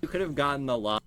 could have gotten a lot.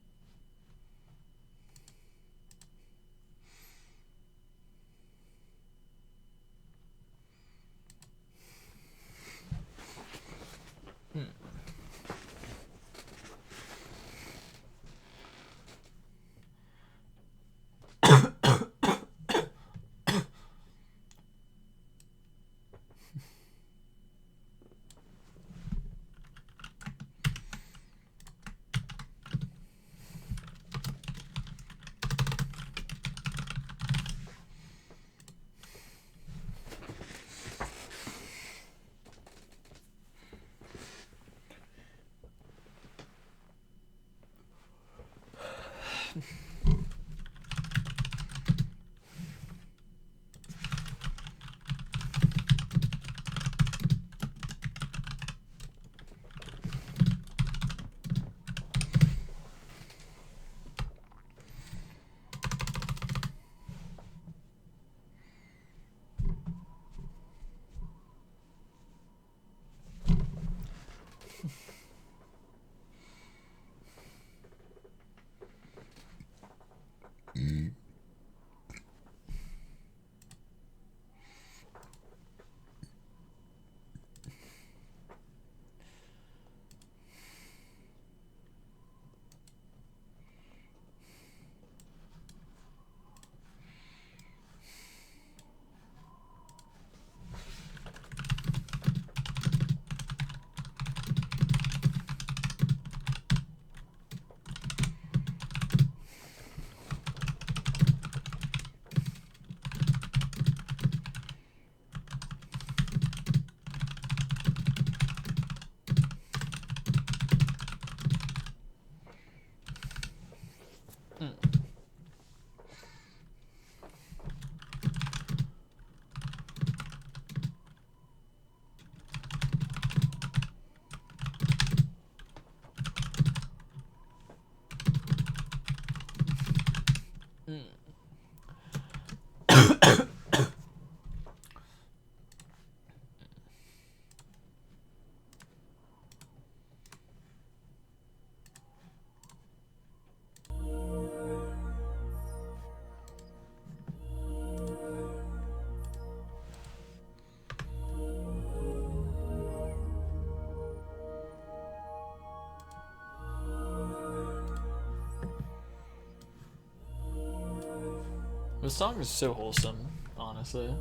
This song is so wholesome, honestly.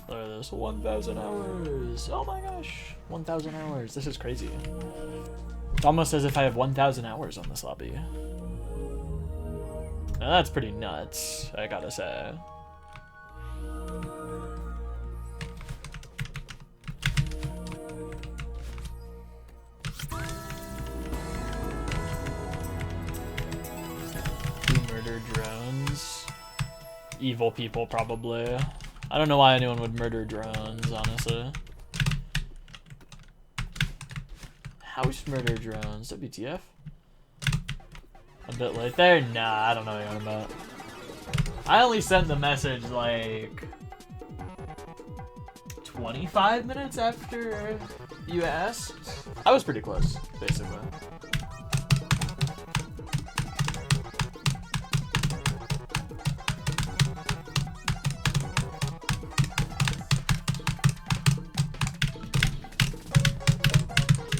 Look at this, 1,000 hours! Oh my gosh, 1,000 hours, this is crazy. It's almost as if I have 1,000 hours on this lobby. Now that's pretty nuts, I gotta say. Drones. Evil people, probably. I don't know why anyone would murder drones, honestly. House murder drones, WTF? A bit late there? Nah, I don't know what you're on about. I only sent the message like 25 minutes after you asked. I was pretty close, basically.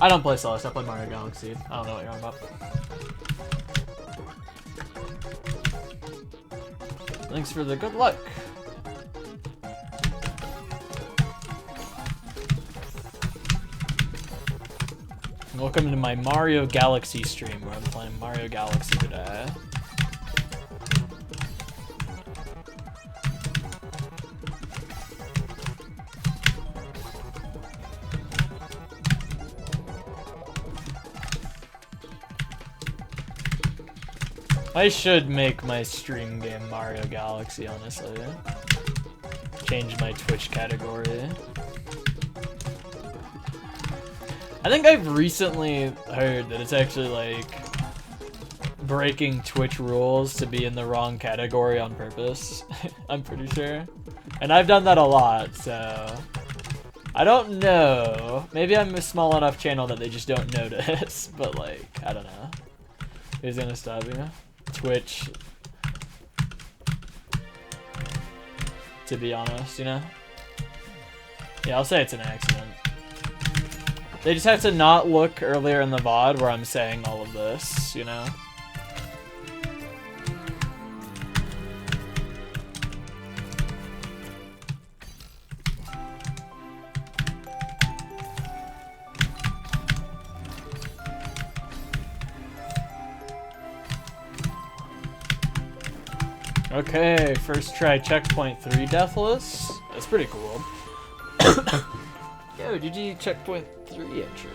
I don't play Celeste, I play Mario Galaxy. I don't know what you're on about. Thanks for the good luck. Welcome to my Mario Galaxy stream where I'm playing Mario Galaxy today. I should make my stream game Mario Galaxy, honestly. Change my Twitch category. I think I've recently heard that it's actually like breaking Twitch rules to be in the wrong category on purpose. I'm pretty sure. And I've done that a lot, so... I don't know. Maybe I'm a small enough channel that they just don't notice, but like, I don't know. Who's gonna stop you? Twitch. To be honest, you know? Yeah, I'll say it's an accident. They just have to not look earlier in the VOD where I'm saying all of this, you know? Okay, first try checkpoint 3 deathless. That's pretty cool. Yo, GG checkpoint 3 entry.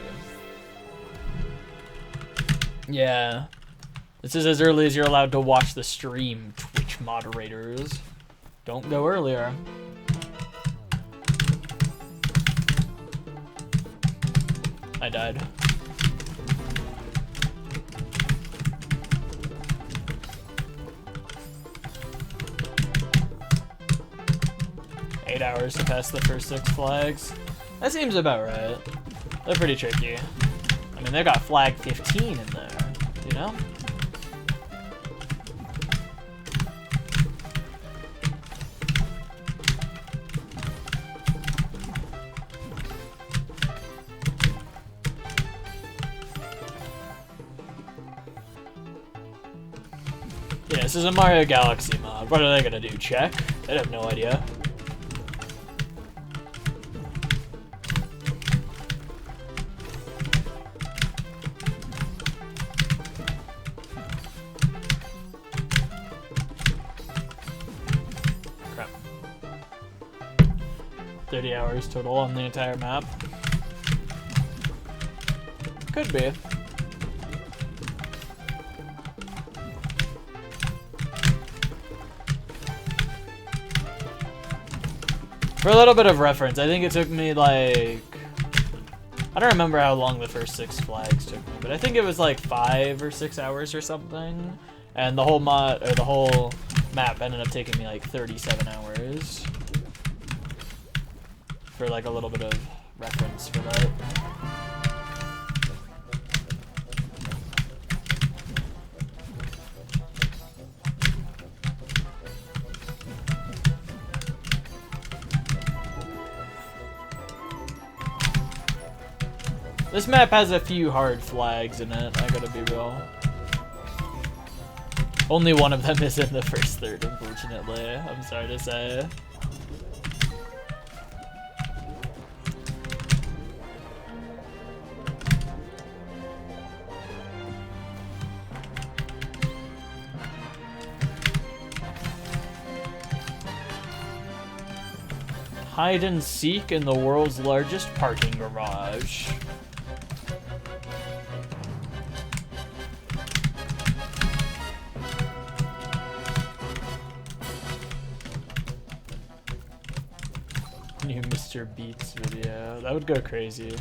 Yeah. This is as early as you're allowed to watch the stream, Twitch moderators. Don't go earlier. I died. Hours to pass the first 6 flags. That seems about right. They're pretty tricky. I mean, they got flag 15 in there, you know? Yeah, this is a Mario Galaxy mod. What are they gonna do? Check? They have no idea. Crap. 30 hours total on the entire map. Could be. For a little bit of reference, I think it took me like... I don't remember how long the first 6 flags took me, but I think it was like 5 or 6 hours or something. And the whole mod, or the whole map ended up taking me like 37 hours. For like a little bit of reference for that. This map has a few hard flags in it, I gotta be real. Only one of them is in the first third, unfortunately. I'm sorry to say. Hide and seek in the world's largest parking garage. New Mr. Beats video. That would go crazy.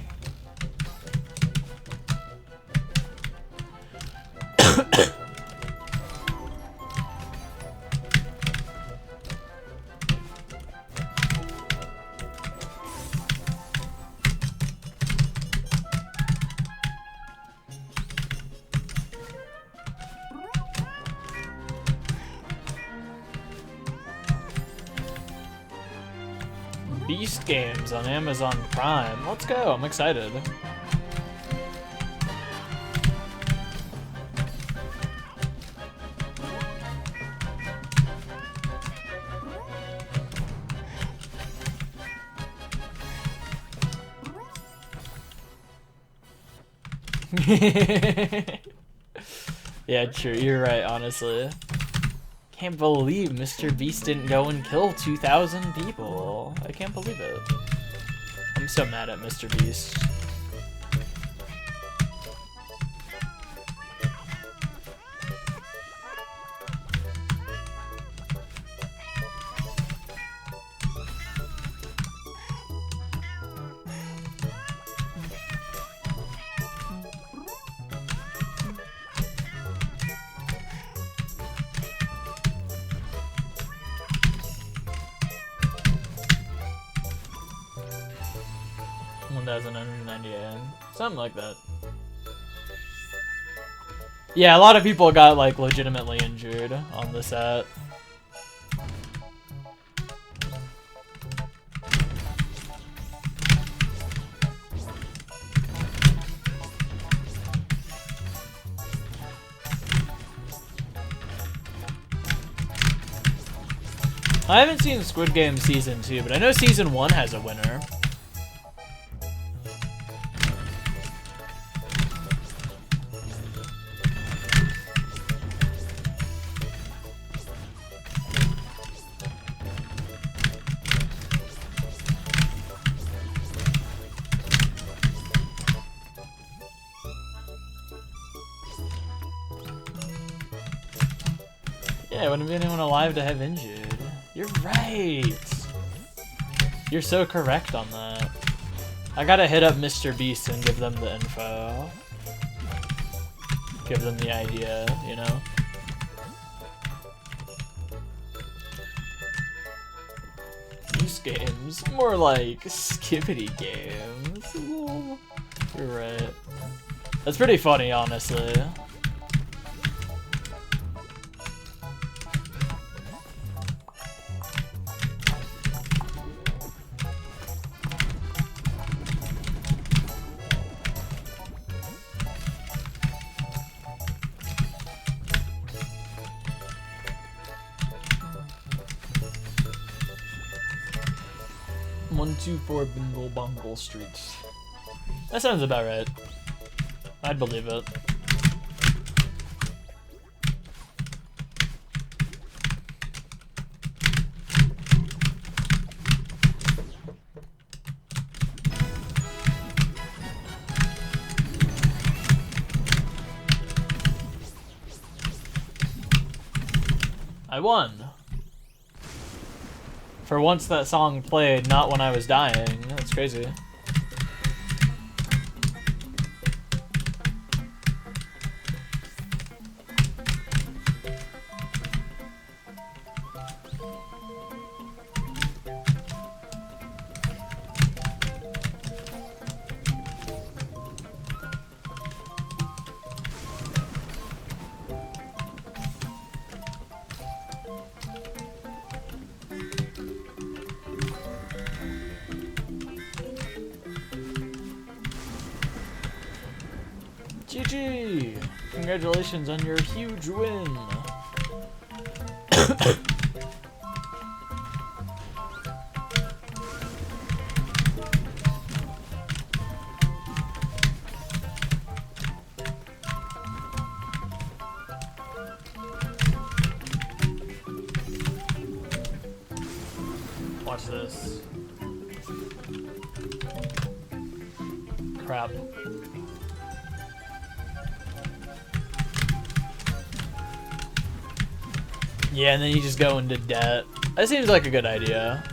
Beast games on Amazon Prime. Let's go, I'm excited. Yeah, true, you're right, honestly. Can't believe Mr. Beast didn't go and kill 2,000 people. I can't believe it. I'm so mad at Mr. Beast. 1,998. Something like that. Yeah, a lot of people got like legitimately injured on the set. I haven't seen Squid Game Season 2, but I know Season 1 has a winner. Yeah, wouldn't be anyone alive to have injured. You're right. You're so correct on that. I gotta hit up Mr. Beast and give them the info. Give them the idea, you know? Use games. More like skippity games. Ooh. You're right. That's pretty funny, honestly. One, 2, 4 Bingle Bongle Street. That sounds about right. I'd believe it. I won. For once that song played, not when I was dying. That's crazy. GG! Congratulations on your huge win! Watch this. Crap. Yeah, and then you just go into debt. That seems like a good idea.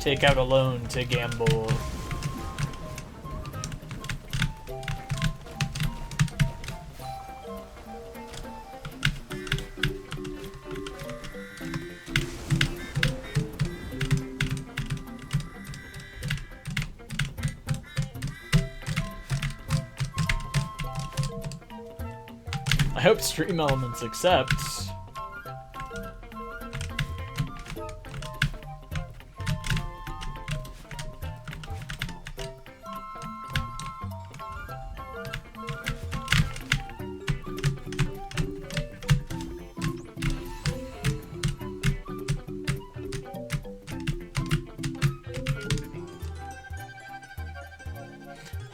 Take out a loan to gamble. I hope Stream Elements accepts.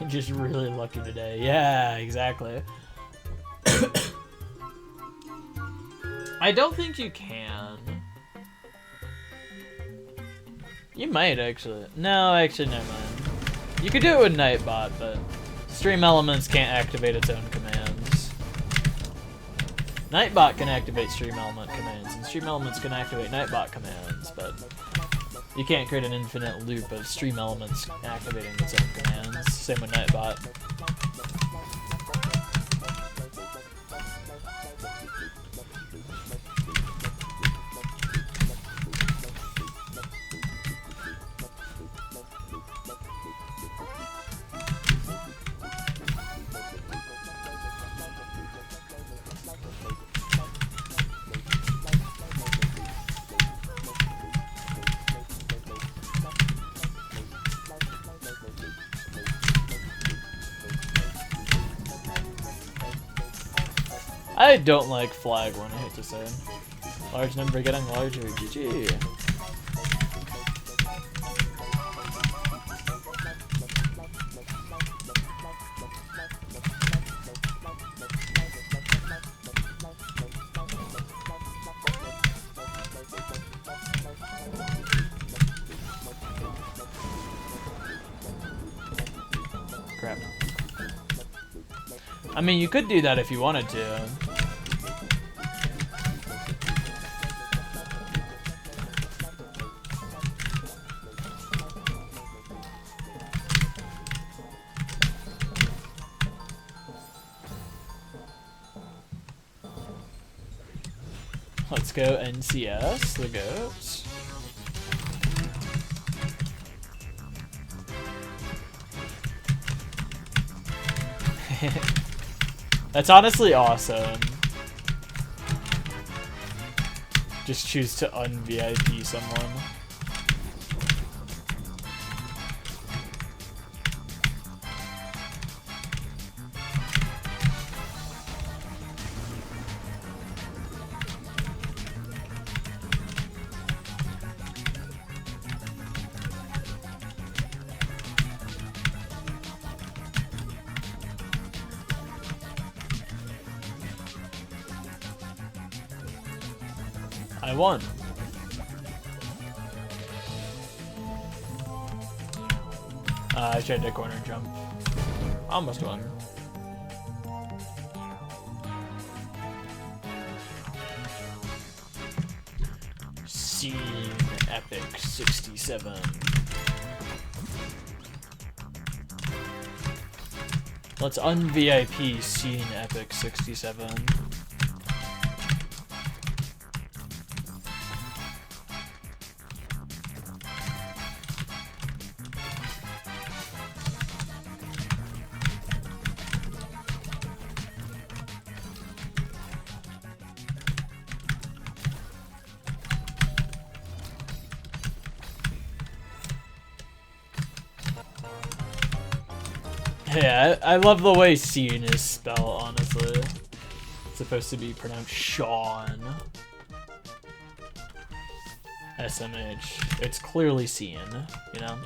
Just really lucky today. Yeah, exactly. I don't think you can. You might actually. No, actually, never mind. You could do it with Nightbot, but Stream Elements can't activate its own commands. Nightbot can activate Stream Element commands, and Stream Elements can activate Nightbot commands, but You can't create an infinite loop of stream elements activating its own commands. Same with Nightbot. I don't like flag one, I hate to say. Large number getting larger, GG. Crap. I mean, you could do that if you wanted to. Let's go NCS, the goats. That's honestly awesome. Just choose to un-VIP someone. I won. I tried to corner jump. Almost won. Scene Epic 67. Let's un-VIP Scene Epic 67. Yeah, I love the way scene is spelled, honestly. It's supposed to be pronounced Sean. SMH. It's clearly scene, you know?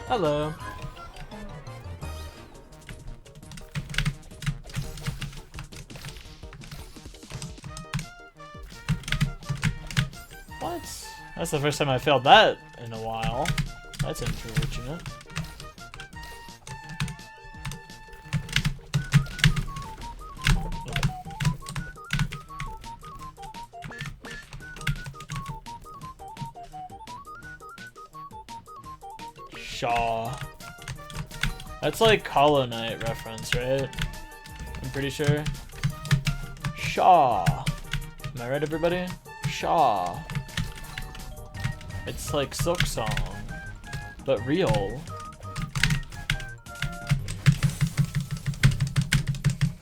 Hello. What? That's the first time I failed that in a while. That's unfortunate. Shaw. That's like Hollow Knight reference, right? I'm pretty sure. Shaw. Am I right, everybody? Shaw. It's like Silk Song, but real.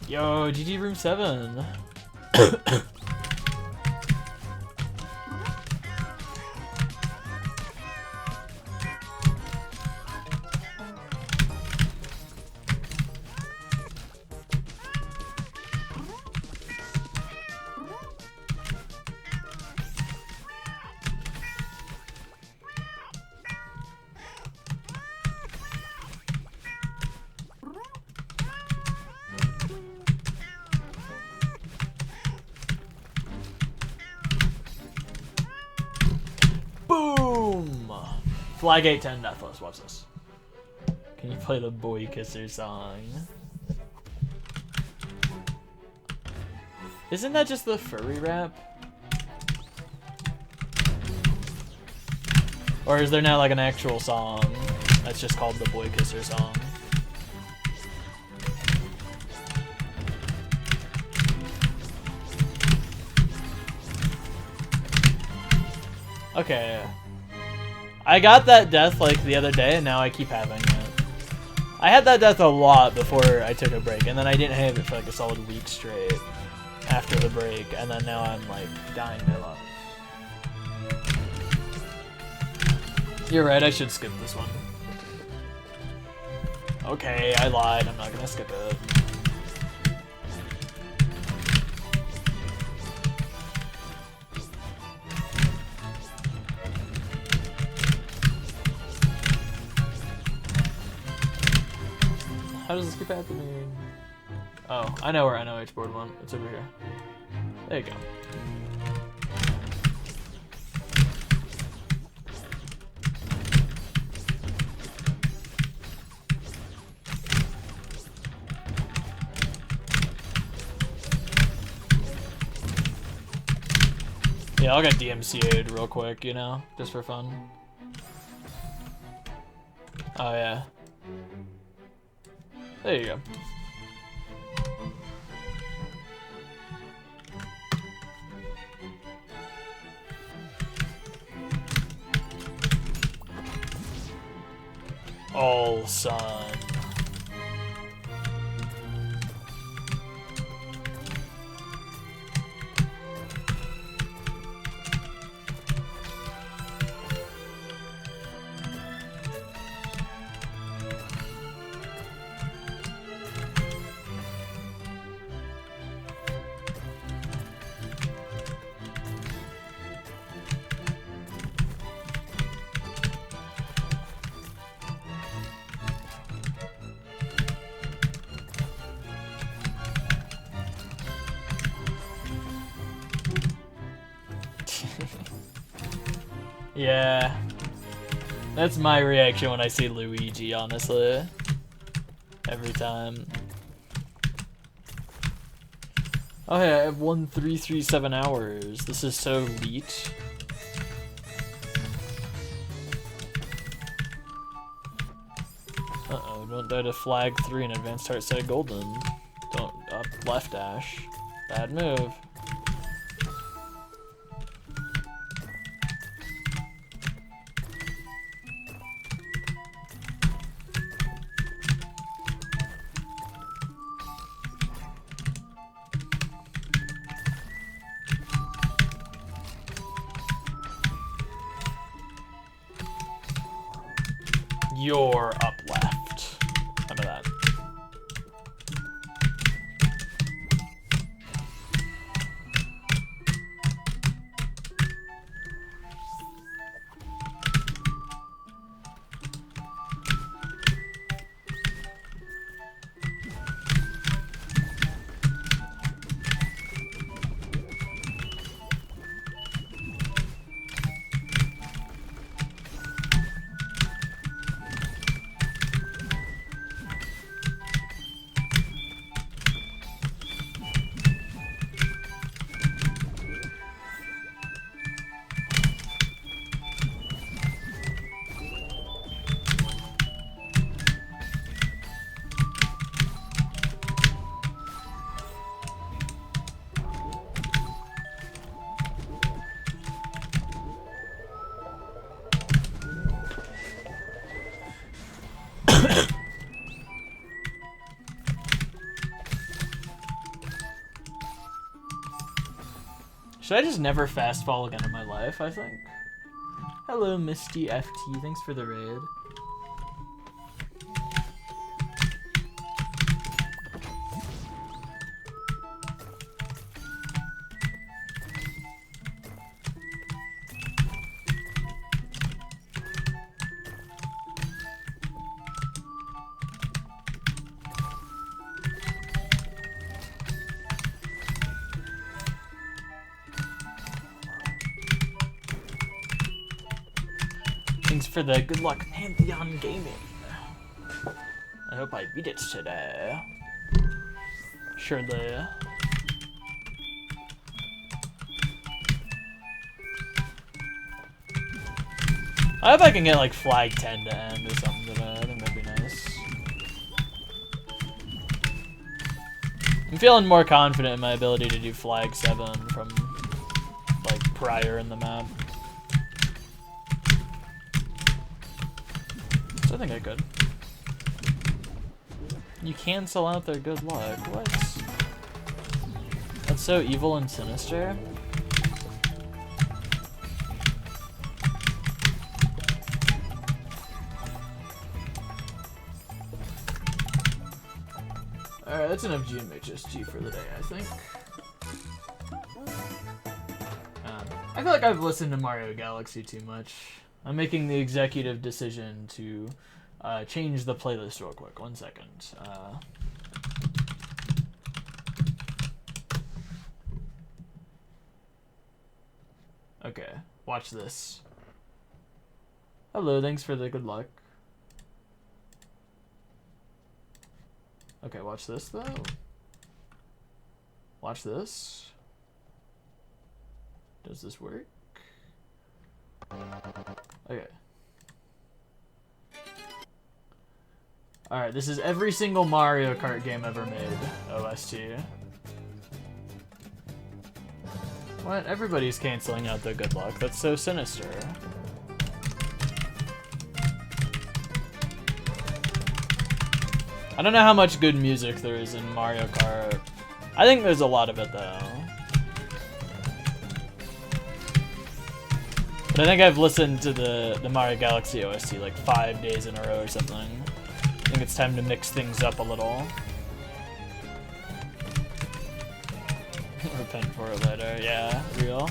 Yo, GG Room 7. Flag 810 Deathless, watch this. Can you play the Boy Kisser song? Isn't that just the furry rap? Or is there now like an actual song that's just called the Boy Kisser song? Okay. I got that death like the other day and now I keep having it. I had that death a lot before I took a break and then I didn't have it for like a solid week straight after the break and then now I'm like dying a lot. You're right, I should skip this one. Okay, I lied, I'm not gonna skip it. How does this keep happening? Oh, I know where I know H board went. It's over here. There you go. Yeah, I'll get DMCA'd real quick, you know, just for fun. Oh yeah. There you go. Oh, son. Yeah. That's my reaction when I see Luigi, honestly. Every time. Oh hey, I have 1337 hours. This is so elite. Uh-oh, don't die to flag 3 in advanced heart set golden. Don't up left dash. Bad move. You're up left. How about that? Should I just never fast fall again in my life, I think? Hello, Misty FT. Thanks for the raid. for the good luck Pantheon Gaming. I hope I beat it today. Surely. I hope I can get like flag 10 to end or something today. I think that'd be nice. I'm feeling more confident in my ability to do flag 7 from like prior in the map. So I think I could. You cancel out their good luck. What? That's so evil and sinister. Alright, that's enough GMHSG for the day, I think. I feel like I've listened to Mario Galaxy too much. I'm making the executive decision to change the playlist real quick. 1 second. Okay, watch this. Hello, thanks for the good luck. Okay, watch this though. Watch this. Does this work? Okay. Alright, this is every single Mario Kart game ever made. OST. What? Everybody's canceling out their good luck. That's so sinister. I don't know how much good music there is in Mario Kart. I think there's a lot of it though. But I think I've listened to the Mario Galaxy OST like 5 days in a row or something. I think it's time to mix things up a little. Repent for it later. Yeah, real.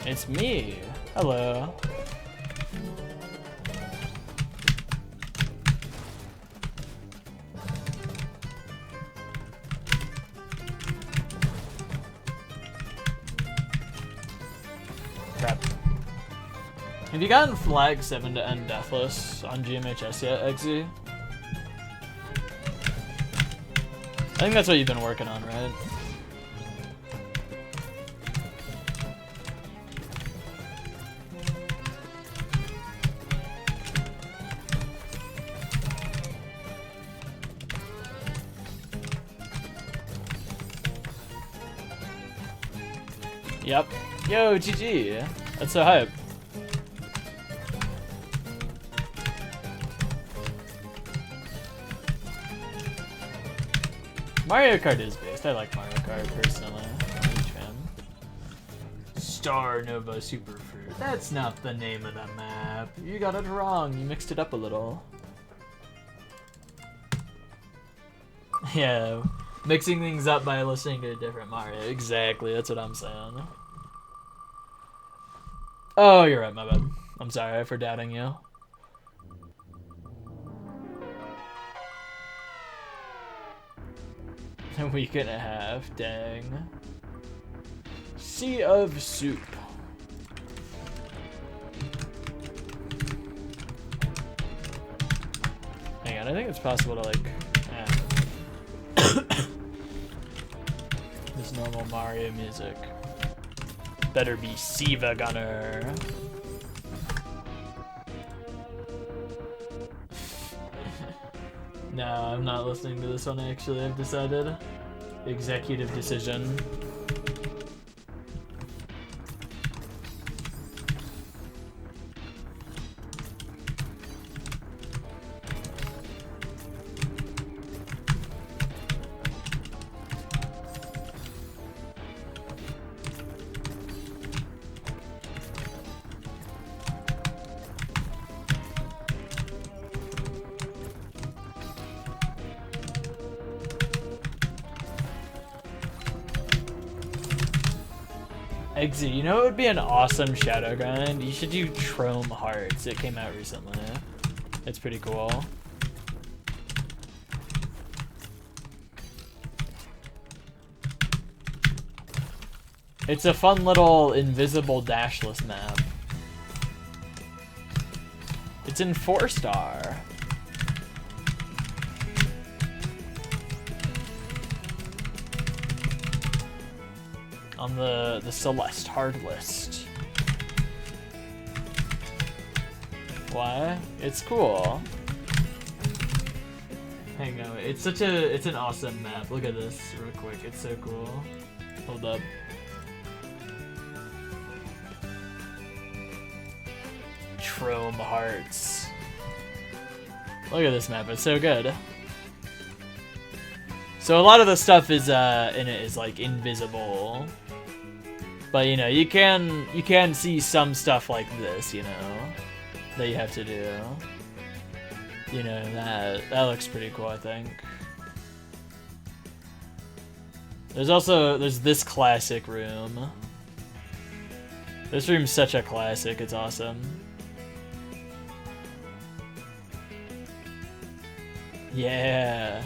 It's me. Hello. Crap. Have you gotten flag 7 to end deathless on GMHS yet, Eggsy? I think that's what you've been working on, right? Yep. Yo, GG. That's so hype. Mario Kart is based. I like Mario Kart personally. I'm a huge fan. Star Nova Superfruit. That's not the name of the map. You got it wrong. You mixed it up a little. Yeah. Mixing things up by listening to a different Mario. Exactly, that's what I'm saying. Oh, you're right, my bad. I'm sorry for doubting you. A week and a half, dang. Sea of Soup. Hang on, I think it's possible to like... This normal Mario music. Better be Siva Gunner. No, I'm not listening to this one actually, I've decided. Executive decision. Eggsy, you know what would be an awesome shadow grind? You should do Trome Hearts. It came out recently. It's pretty cool. It's a fun little invisible dashless map. It's in 4-star. On the Celeste hard list. Why? It's cool. Hang on, it's an awesome map. Look at this real quick. It's so cool. Hold up. Chrome hearts. Look at this map. It's so good. So a lot of the stuff is in it is like invisible. But you know, you can see some stuff like this, you know, that you have to do. You know, that looks pretty cool, I think. There's this classic room. This room's such a classic, it's awesome. Yeah.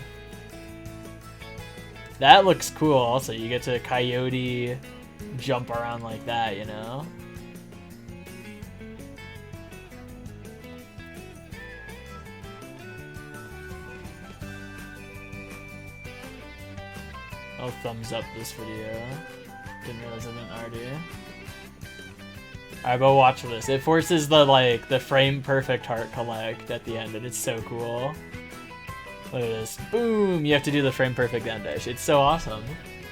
That looks cool also. You get to coyote jump around like that, you know? I'll thumbs up this video. Didn't realize I didn't already. Alright, but watch this. It forces the frame perfect heart collect at the end, and it's so cool. Look at this. Boom! You have to do the frame perfect end dash. It's so awesome.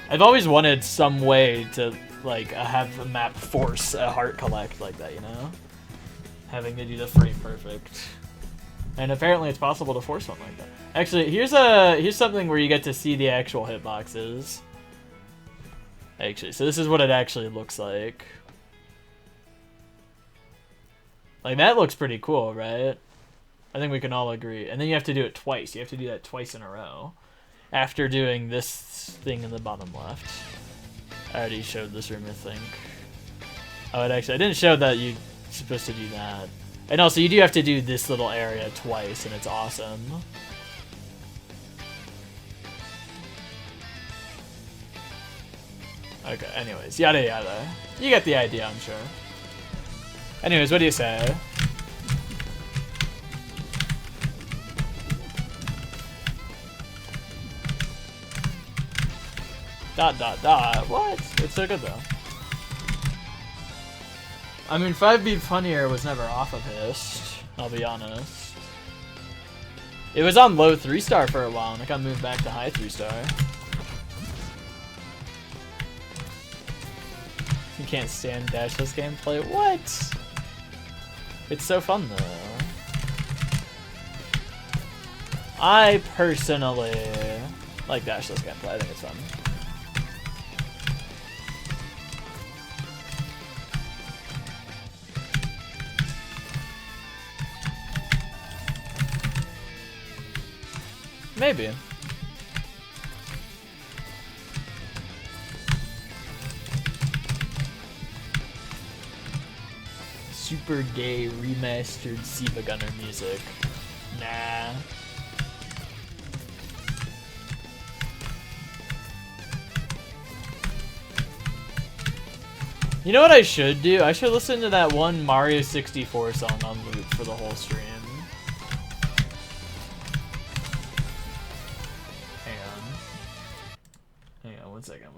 I've always wanted some way to have a map force a heart collect like that, you know? Having to do the frame perfect. And apparently it's possible to force one like that. Actually, here's something where you get to see the actual hitboxes. Actually, so this is what it actually looks like. Like, that looks pretty cool, right? I think we can all agree. And then you have to do it twice. You have to do that twice in a row. After doing this thing in the bottom left. I already showed this room, I think. Oh, I didn't show that you're supposed to do that. And also, you do have to do this little area twice, and it's awesome. Okay, anyways, yada yada. You get the idea, I'm sure. Anyways, what do you say? Dot dot dot. What? It's so good though. I mean, 5B Funnier was never off of Hist, I'll be honest. It was on low 3-star for a while, and it got moved back to high 3-star. You can't stand dashless gameplay? What? It's so fun though. I personally like dashless gameplay. I think it's fun. Maybe. Super gay remastered Siva Gunner music. Nah. You know what I should do? I should listen to that one Mario 64 song on loop for the whole stream. Hang on, one second.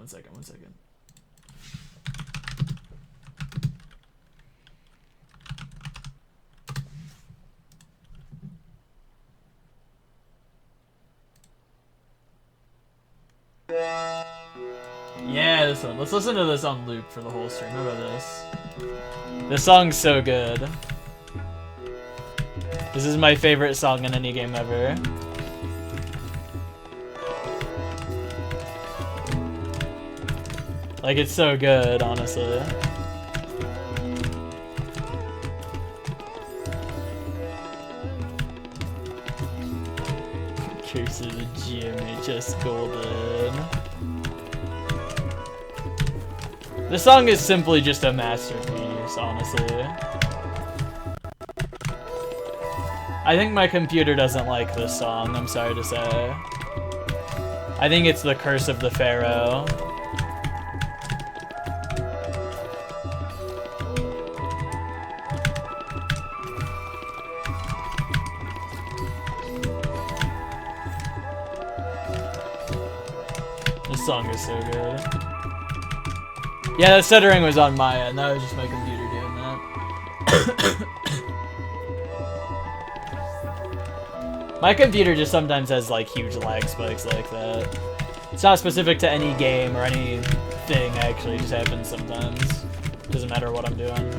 Yeah, this one. Let's listen to this on loop for the whole stream. How about this? This song's so good. This is my favorite song in any game ever. Like, it's so good, honestly. Curse of the GMHS Golden. This song is simply just a masterpiece, honestly. I think my computer doesn't like this song, I'm sorry to say. I think it's the Curse of the Pharaoh. This song is so good. Yeah, the stuttering was on my end. That was just my computer doing that. My computer just sometimes has like huge lag spikes like that. It's not specific to any game or anything, actually. It just happens sometimes. Doesn't matter what I'm doing.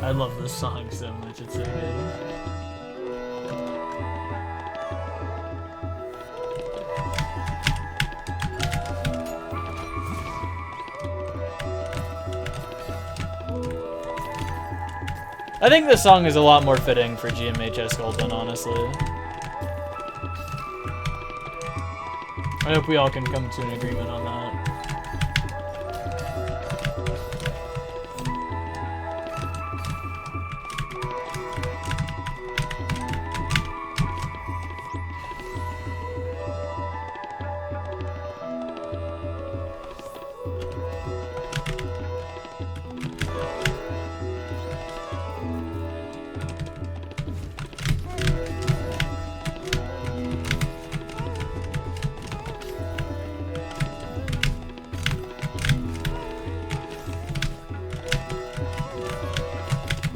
I love this song so much, it's so good. I think this song is a lot more fitting for GMHS Golden, honestly. I hope we all can come to an agreement on that.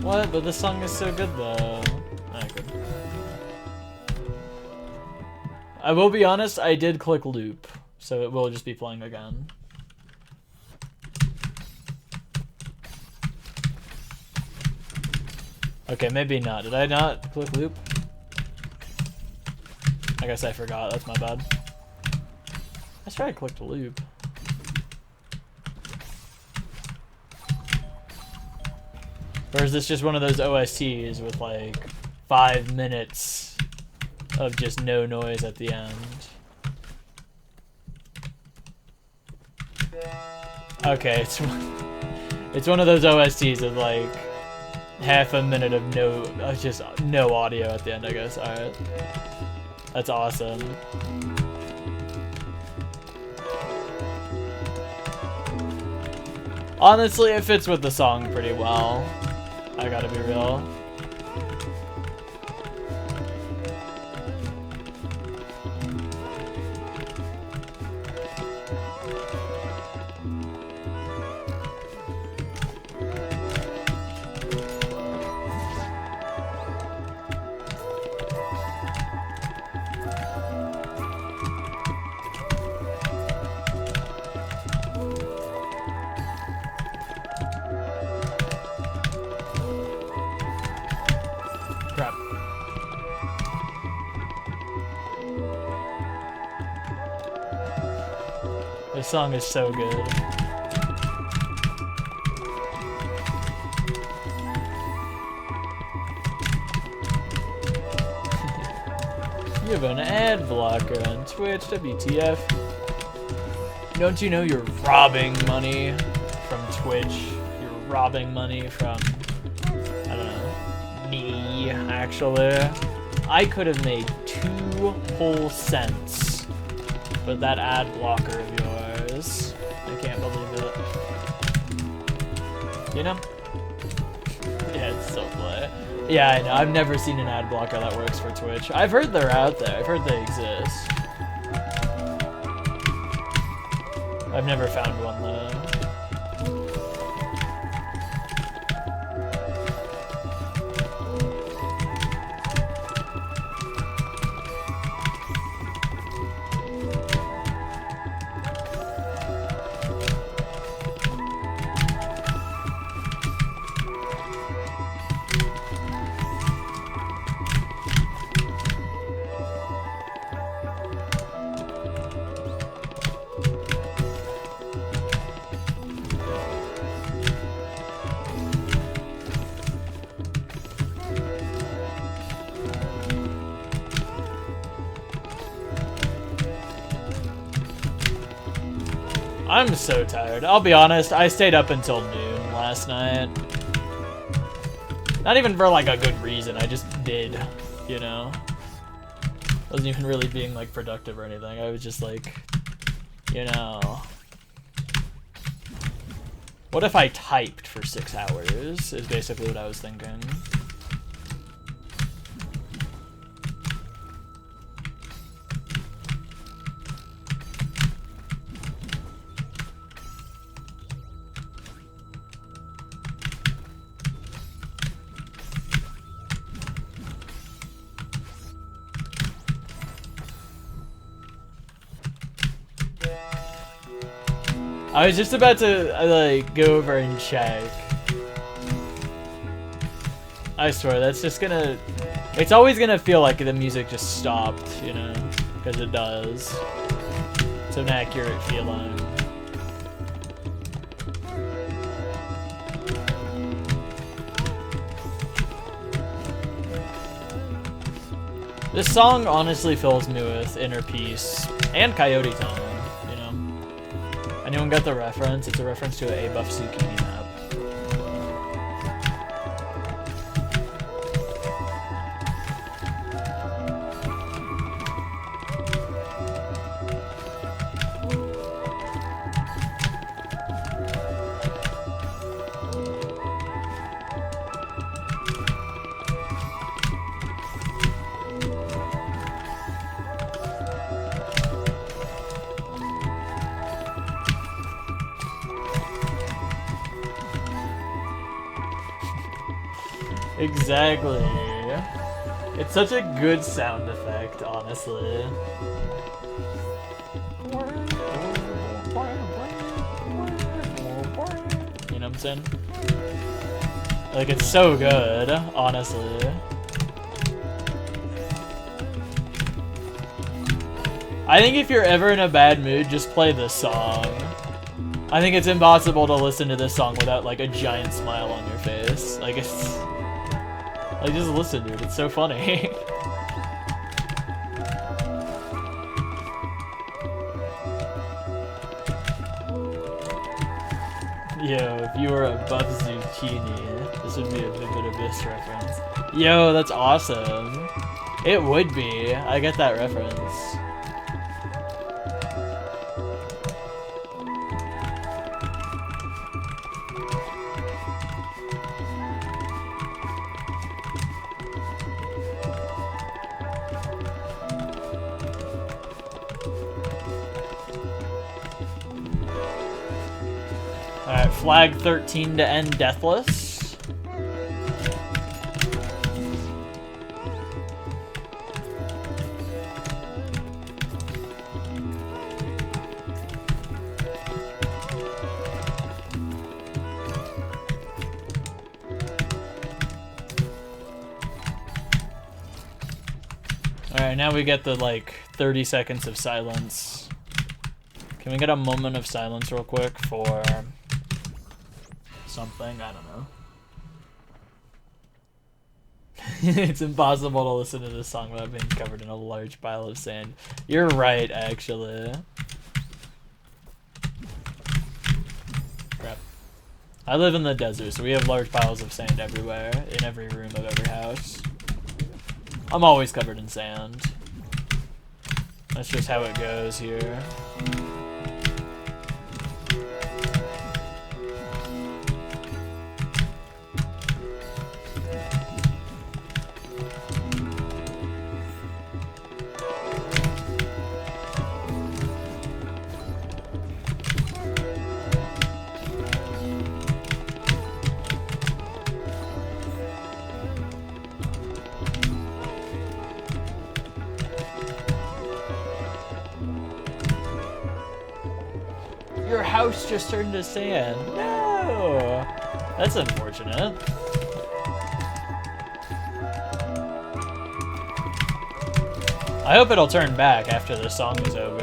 What? But this song is so good though. I will be honest, I did click loop, so it will just be playing again. Okay, maybe not. Did I not click loop? I guess I forgot. That's my bad. I swear I clicked loop. Or is this just one of those OSTs with like 5 minutes of just no noise at the end? Okay, it's one of those OSTs of like half a minute of just no audio at the end, I guess. Alright. That's awesome. Honestly, it fits with the song pretty well. I gotta be real. This song is so good. You have an ad blocker on Twitch, WTF. Don't you know you're robbing money from Twitch? You're robbing money from, I don't know, me, actually. I could have made 2 whole cents with that ad blocker of yours. I can't believe it. You know? Yeah, it's so play. Yeah, I know. I've never seen an ad blocker that works for Twitch. I've heard they're out there. I've heard they exist. I've never found one though. I'm so tired. I'll be honest, I stayed up until noon last night. Not even for like a good reason, I just did, you know? Wasn't even really being like productive or anything. I was just like, you know. What if I typed for 6 hours, is basically what I was thinking. I was just about to like go over and check. I swear, that's just gonna... It's always gonna feel like the music just stopped, you know? Because it does. It's an accurate feeling. This song honestly fills me with inner peace and coyote time. Anyone got the reference? It's a reference to a buff zucchini map. Exactly. It's such a good sound effect, honestly. You know what I'm saying? Like, it's so good, honestly. I think if you're ever in a bad mood, just play this song. I think it's impossible to listen to this song without, like, a giant smile on your face. Like, it's... Like, just listen, dude. It's so funny. Yo, if you were a buff zucchini, this would be a Vivid Abyss reference. Yo, that's awesome. It would be. I get that reference. Alright, flag 13 to end deathless. Alright, now we get the, like, 30 seconds of silence. Can we get a moment of silence real quick for... something? I don't know. It's impossible to listen to this song without being covered in a large pile of sand. You're right, actually. Crap. I live in the desert, so we have large piles of sand everywhere, in every room of every house. I'm always covered in sand. That's just how it goes here. Your house just turned to sand. No! That's unfortunate. I hope it'll turn back after the song is over.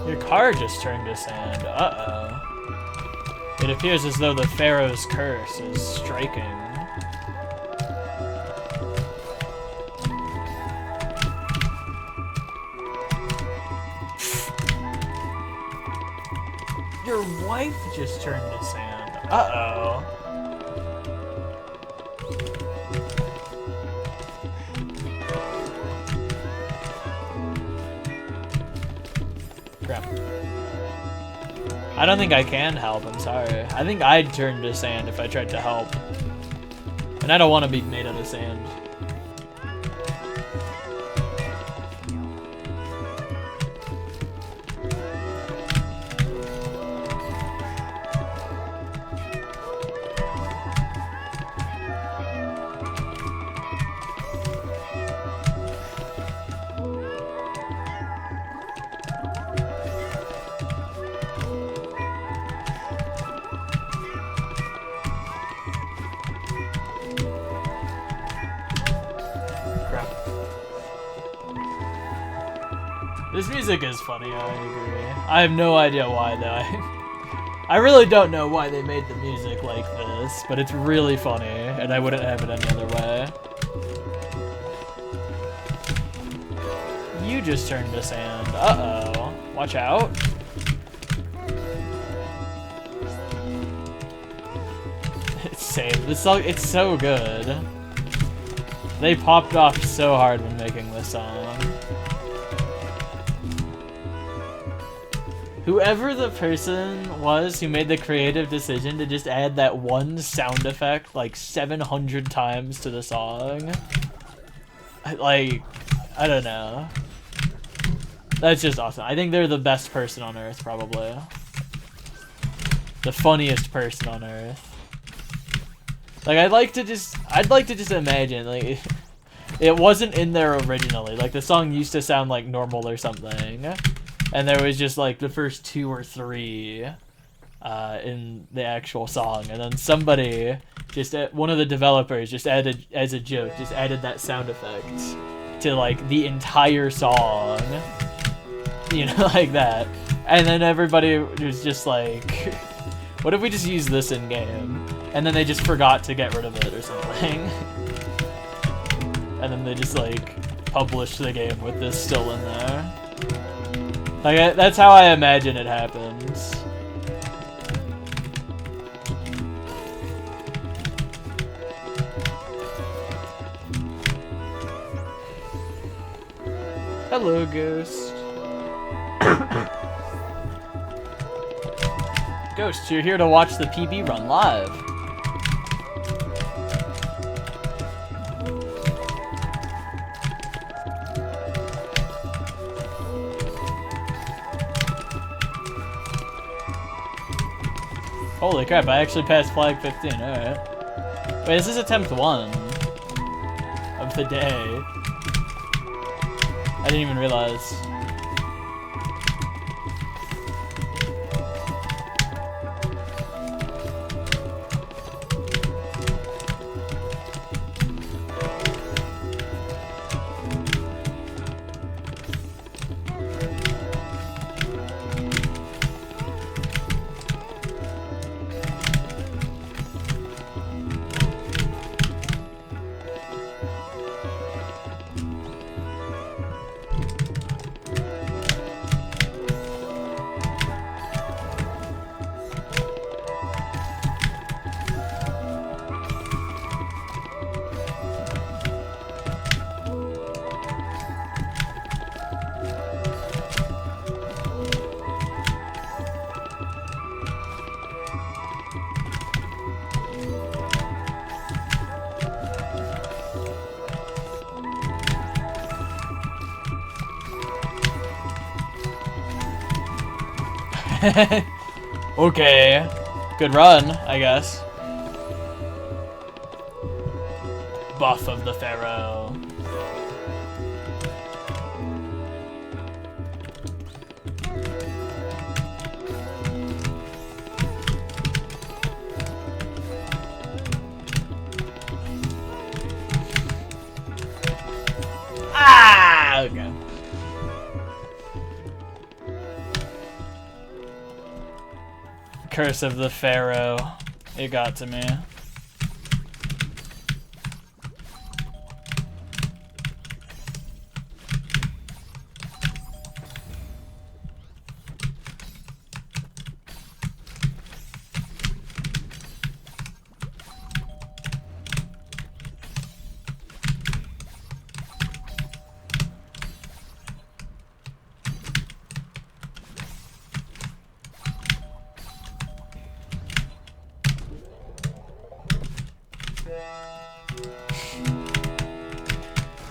Your car just turned to sand. Uh-oh. It appears as though the Pharaoh's curse is striking. Your wife just turned to sand. Uh-oh. Crap. I don't think I can help, I'm sorry. I think I'd turn to sand if I tried to help. And I don't want to be made out of sand. This music is funny, I agree. I have no idea why though. I really don't know why they made the music like this, but it's really funny, and I wouldn't have it any other way. You just turned to sand. Uh-oh. Watch out. It's safe. This song, it's so good. They popped off so hard when making this song. Whoever the person was who made the creative decision to just add that one sound effect like 700 times to the song, like, I don't know. That's just awesome. I think they're the best person on earth, probably. The funniest person on earth. Like, I'd like to just imagine, like, it wasn't in there originally. Like, the song used to sound like normal or something. And there was just like the first 2 or 3 in the actual song, and then somebody just one of the developers just added as a joke, just added that sound effect to like the entire song, you know, like that. And then everybody was just like, "What if we just use this in game?" And then they just forgot to get rid of it or something, and then they just like published the game with this still in there. Like, that's how I imagine it happens. Hello, Ghost. Ghost, you're here to watch the PB run live. Holy crap, I actually passed flag 15, alright. Wait, this is attempt 1 of the day. I didn't even realize. Okay. Good run, I guess. Buff of the Pharaoh. Ah! Okay. Curse of the Pharaoh. It got to me.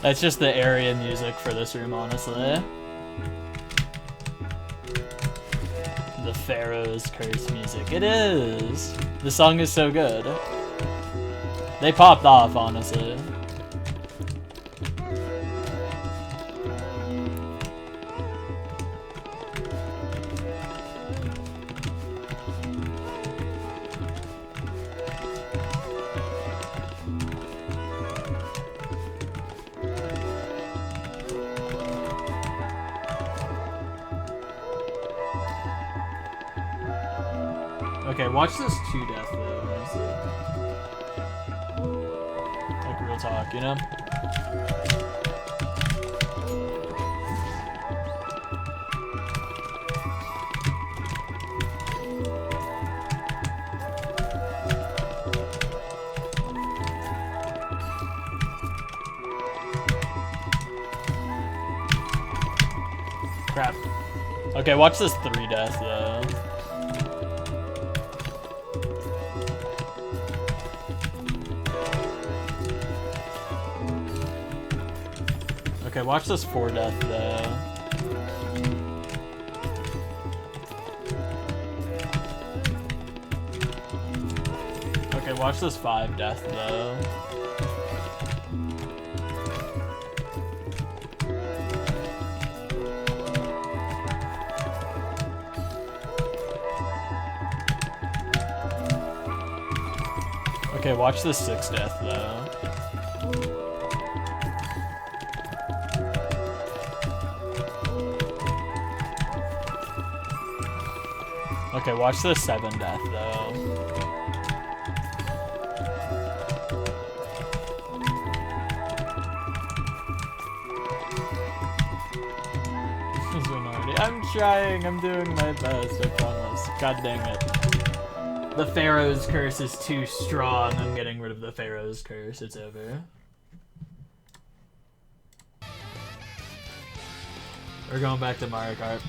That's just the area music for this room, honestly. The Pharaoh's Curse music. It is! The song is so good. They popped off, honestly. Okay, watch this 2 death though, honestly. Like real talk, you know? Crap. Okay, watch this 3 death though. Okay, watch this 4 death though. Okay, watch this 5 death though. Okay, watch this 6 death though. Okay, watch this 7 death though. I'm trying, I'm doing my best, I promise. God dang it. The Pharaoh's Curse is too strong. I'm getting rid of the Pharaoh's Curse, it's over. We're going back to Mario Kart.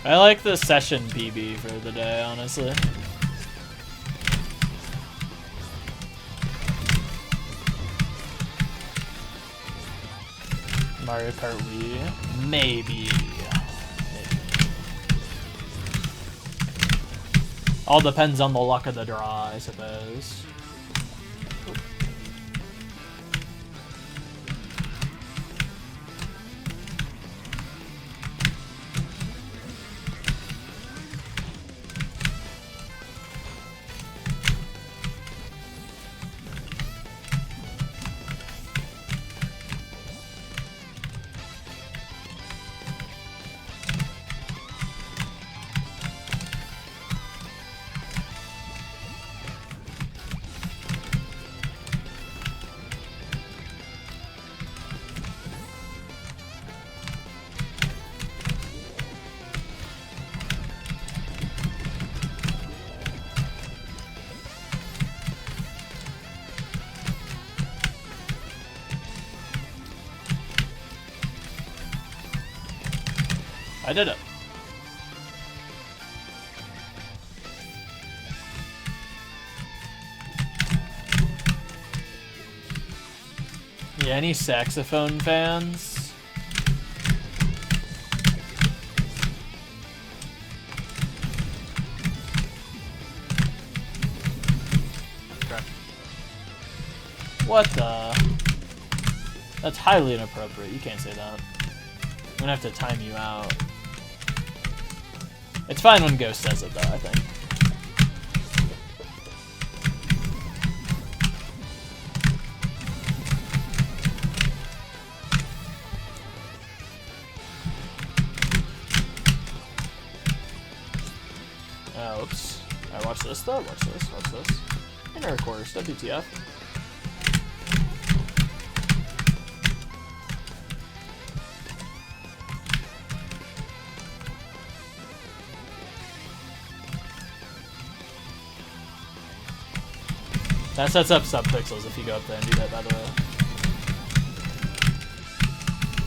I like the session PB for the day, honestly. Mario Kart Wii? Maybe. All depends on the luck of the draw, I suppose. I did it. Yeah, any saxophone fans? Okay. What the? That's highly inappropriate. You can't say that. I'm gonna have to time you out. It's fine when Ghost says it, though, I think. Oops. Alright, watch this, though. Watch this, watch this. Inner recorders, WTF. That sets up subpixels if you go up there and do that, by the way.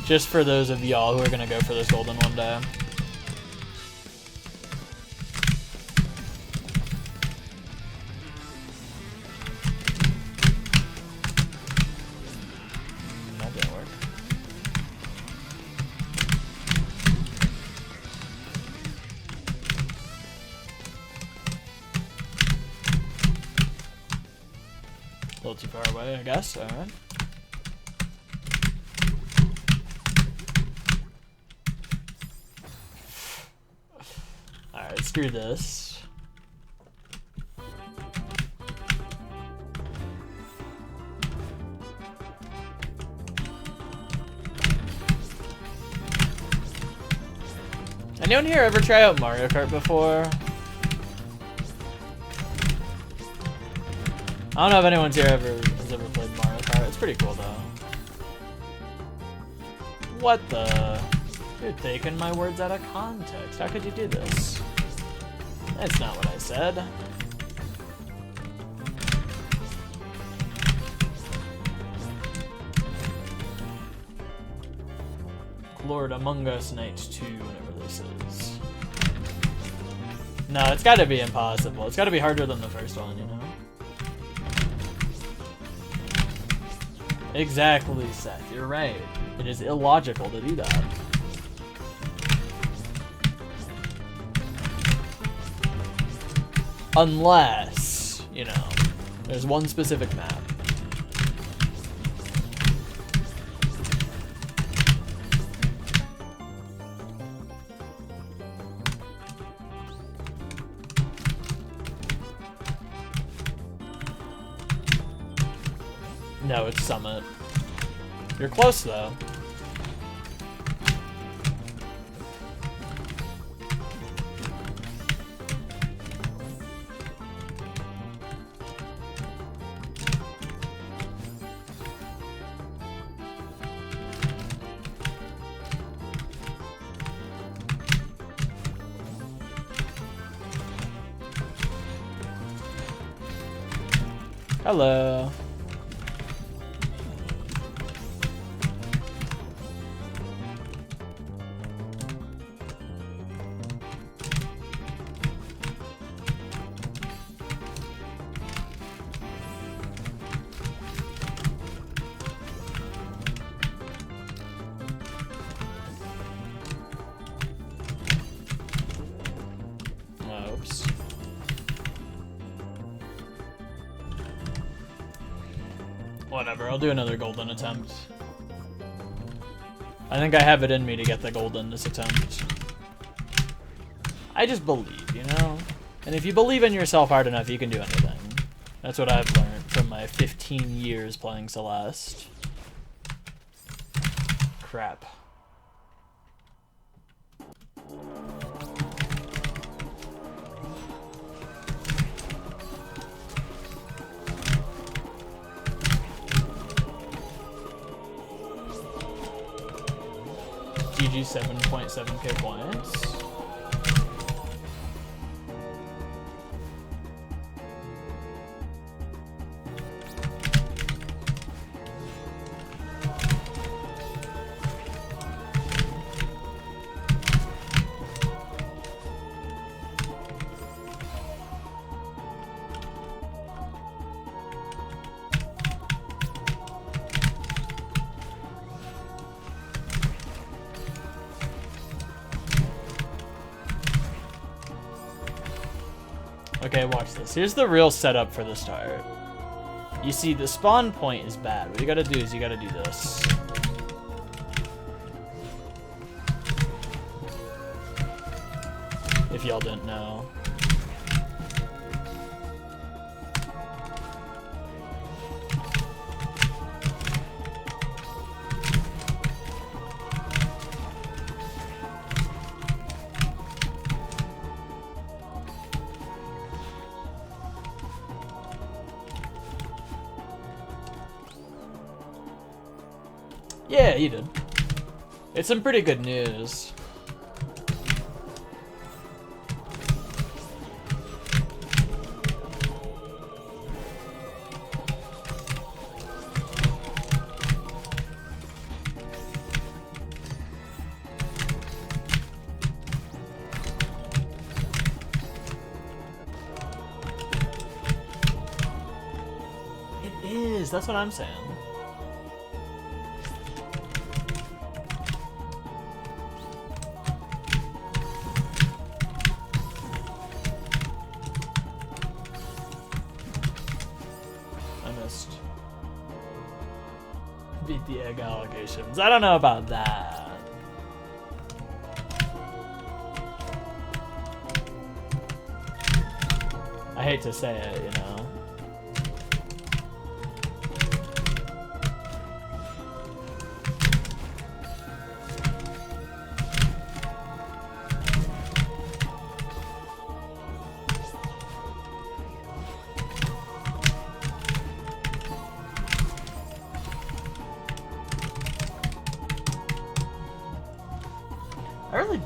Just for those of y'all who are gonna go for this golden one day. That didn't work. A little too far away, I guess. All right. Alright, screw this. Anyone here ever try out Mario Kart before? I don't know if anyone's here has ever played Mario Kart. It's pretty cool though. What the? You're taking my words out of context. How could you do this? That's not what I said. Lord Among Us Night 2, whatever this is. No, it's gotta be impossible. It's gotta be harder than the first one, you know? Exactly, Seth. You're right. It is illogical to do that. Unless, you know, there's one specific map. No, it's Summit. You're close, though. Hello. Oops. Whatever, I'll do another golden attempt. I think I have it in me to get the golden this attempt. I just believe, you know? And if you believe in yourself hard enough, you can do anything. That's what I've learned from my 15 years playing Celeste. Crap. GG 7.7k points. Okay, watch this. Here's the real setup for the start. You see, the spawn point is bad. What you gotta do is you gotta do this. If y'all didn't know. Yeah, you did. It's some pretty good news. is, that's what I'm saying. I missed. Beat the egg allegations. I don't know about that. I hate to say it, you know.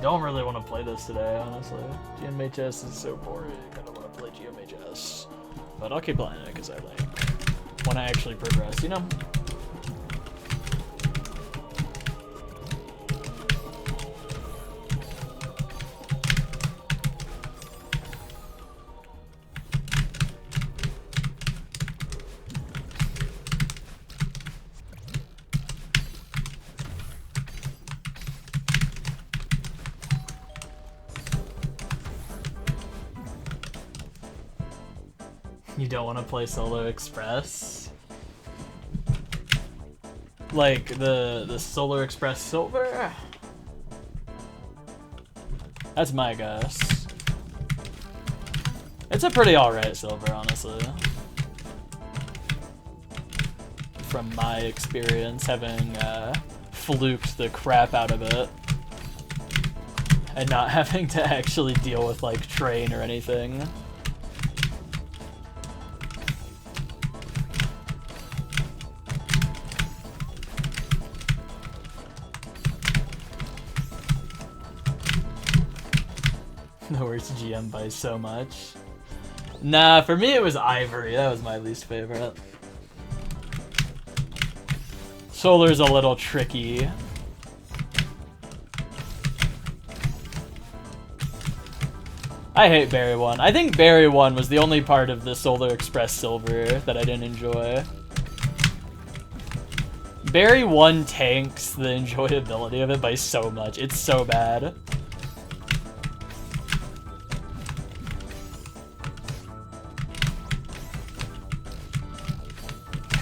Don't really want to play this today, honestly. GMHS is so boring. I don't want to play GMHS. But I'll keep playing it because I like want to actually progress, you know? You don't want to play Solo Express? Like the Solar Express Silver? That's my guess. It's a pretty alright silver, honestly. From my experience, having fluked the crap out of it. And not having to actually deal with, like, train or anything. The worst GM by so much. Nah, for me it was Ivory. That was my least favorite. Solar's a little tricky. I hate Berry 1. I think Berry 1 was the only part of the Solar Express Silver that I didn't enjoy. Berry 1 tanks the enjoyability of it by so much. It's so bad.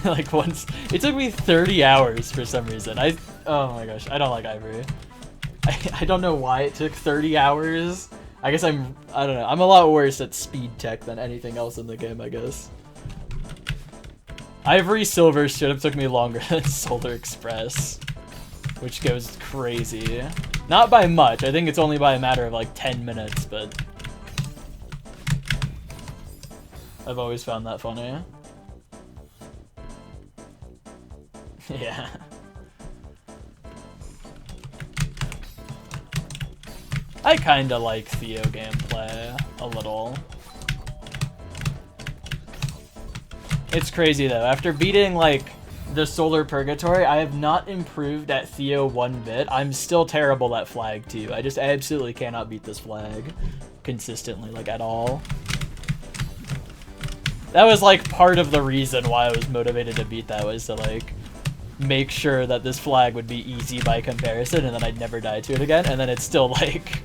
Like once, it took me 30 hours for some reason. Oh my gosh, I don't like Ivory. I don't know why it took 30 hours. I guess I don't know. I'm a lot worse at speed tech than anything else in the game, I guess. Ivory Silver should have took me longer than Solar Express, which goes crazy. Not by much. I think it's only by a matter of like 10 minutes, but I've always found that funny. Yeah. I kinda like Theo gameplay a little. It's crazy though. After beating like the Solar Purgatory, I have not improved at Theo one bit. I'm still terrible at Flag 2. I just absolutely cannot beat this flag consistently, like at all. That was like part of the reason why I was motivated to beat that, was to like make sure that this flag would be easy by comparison and then I'd never die to it again, and then it's still like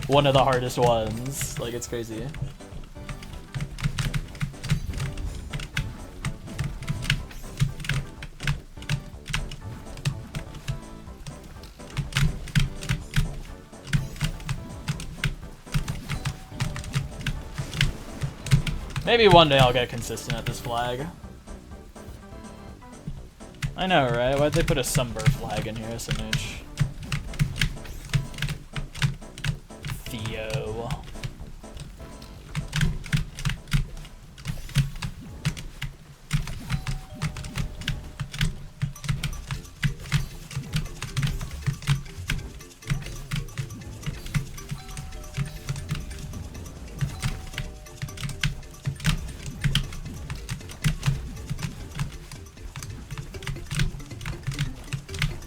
one of the hardest ones. Like, it's crazy. Maybe one day I'll get consistent at this flag. I know, right? Why'd they put a Sunburr flag in here, SMH? Theo.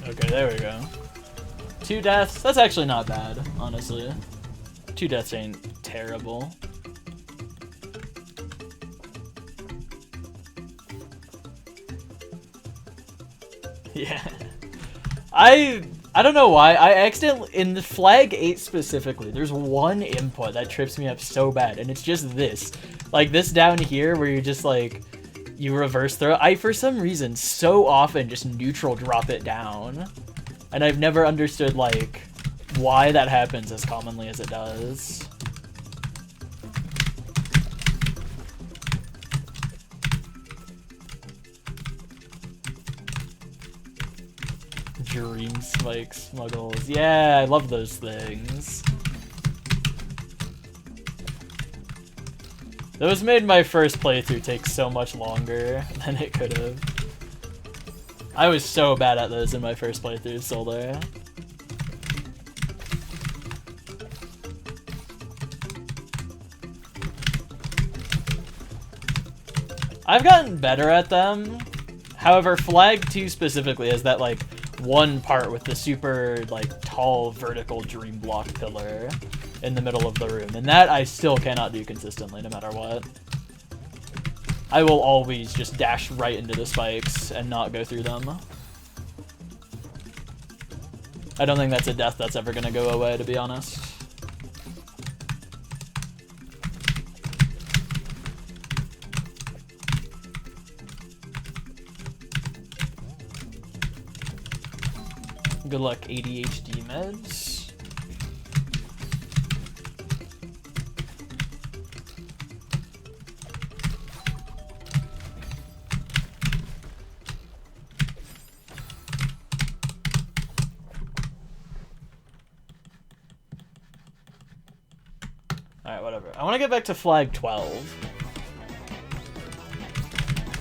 Okay, there we go. 2 deaths? That's actually not bad, honestly. 2 deaths ain't terrible. Yeah. I don't know why. I accidentally, in the flag 8 specifically, there's one input that trips me up so bad, and it's just this. Like this down here where you just like, you reverse throw. I, for some reason, so often just neutral drop it down. And I've never understood like why that happens as commonly as it does. Dream spike smuggles. Yeah, I love those things. Those made my first playthrough take so much longer than it could have. I was so bad at those in my first playthrough solo. I've gotten better at them. However, Flag 2 specifically has that like one part with the super like tall vertical dream block pillar in the middle of the room, and that I still cannot do consistently no matter what. I will always just dash right into the spikes and not go through them. I don't think that's a death that's ever gonna go away, to be honest. Good luck, ADHD meds. Alright, whatever. I want to get back to flag 12.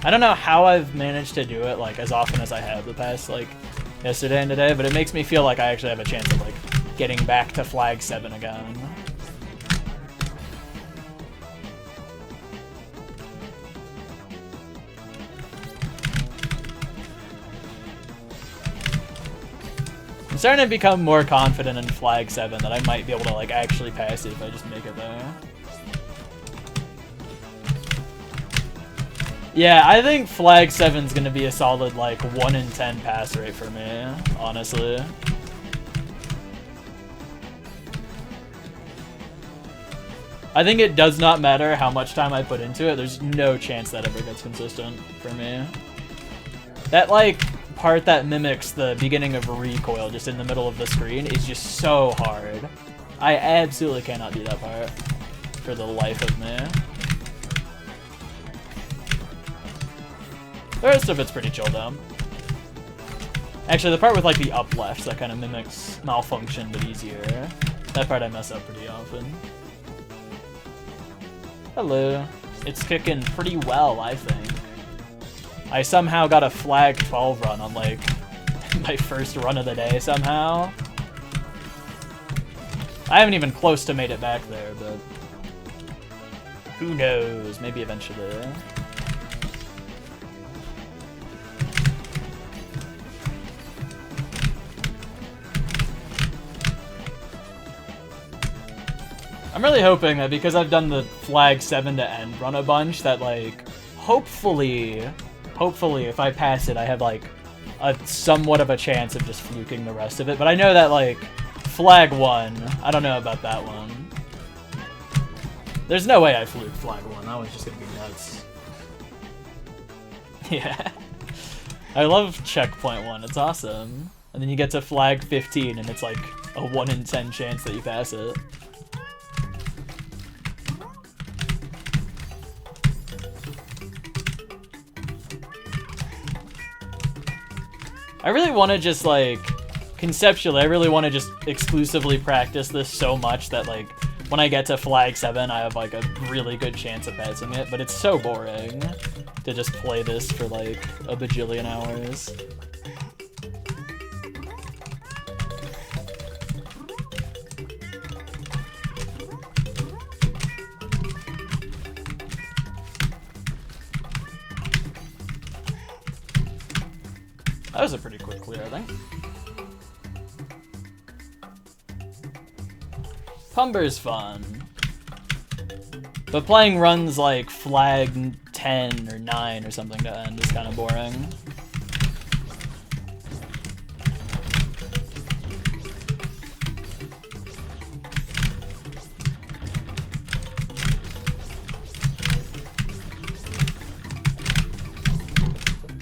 I don't know how I've managed to do it like as often as I have the past like yesterday and today, but it makes me feel like I actually have a chance of like getting back to flag 7 again. I'm starting to become more confident in flag 7 that I might be able to like actually pass it if I just make it there. Yeah, I think flag 7's gonna be a solid like 1 in 10 pass rate for me, honestly. I think it does not matter how much time I put into it, there's no chance that ever gets consistent for me. That like part that mimics the beginning of recoil just in the middle of the screen is just so hard. I absolutely cannot do that part for the life of me. The rest of it's pretty chill though. Actually, the part with like the up left that kind of mimics malfunction but easier. That part I mess up pretty often. Hello. It's kicking pretty well, I think. I somehow got a flag 12 run on like my first run of the day somehow. I haven't even close to made it back there, but who knows? Maybe eventually. I'm really hoping that because I've done the flag 7 to end run a bunch that like hopefully if I pass it I have like a somewhat of a chance of just fluking the rest of it, but I know that like flag 1, I don't know about that one. There's no way I fluked flag 1, that one's just gonna be nuts. Yeah. I love checkpoint 1, it's awesome. And then you get to flag 15 and it's like a 1 in 10 chance that you pass it. I really want to just, like, conceptually, I really want to just exclusively practice this so much that, like, when I get to flag 7, I have, like, a really good chance of passing it, but it's so boring to just play this for, like, a bajillion hours. That was a pretty quick clear, I think. Pumber's fun. But playing runs like flag 10 or 9 or something to end is kind of boring.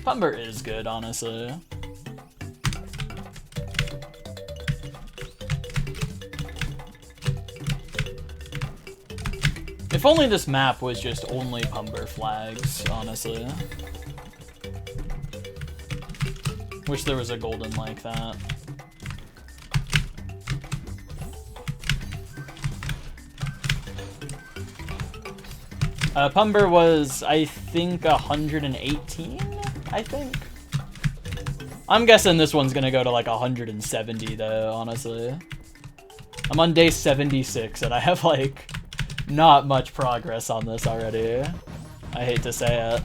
Pumber is good, honestly. If only this map was just only Pumber flags, honestly. Wish there was a golden like that. Pumber was, I think, 118, I think. I'm guessing this one's gonna go to like 170 though, honestly. I'm on day 76 and I have like not much progress on this already. I hate to say it.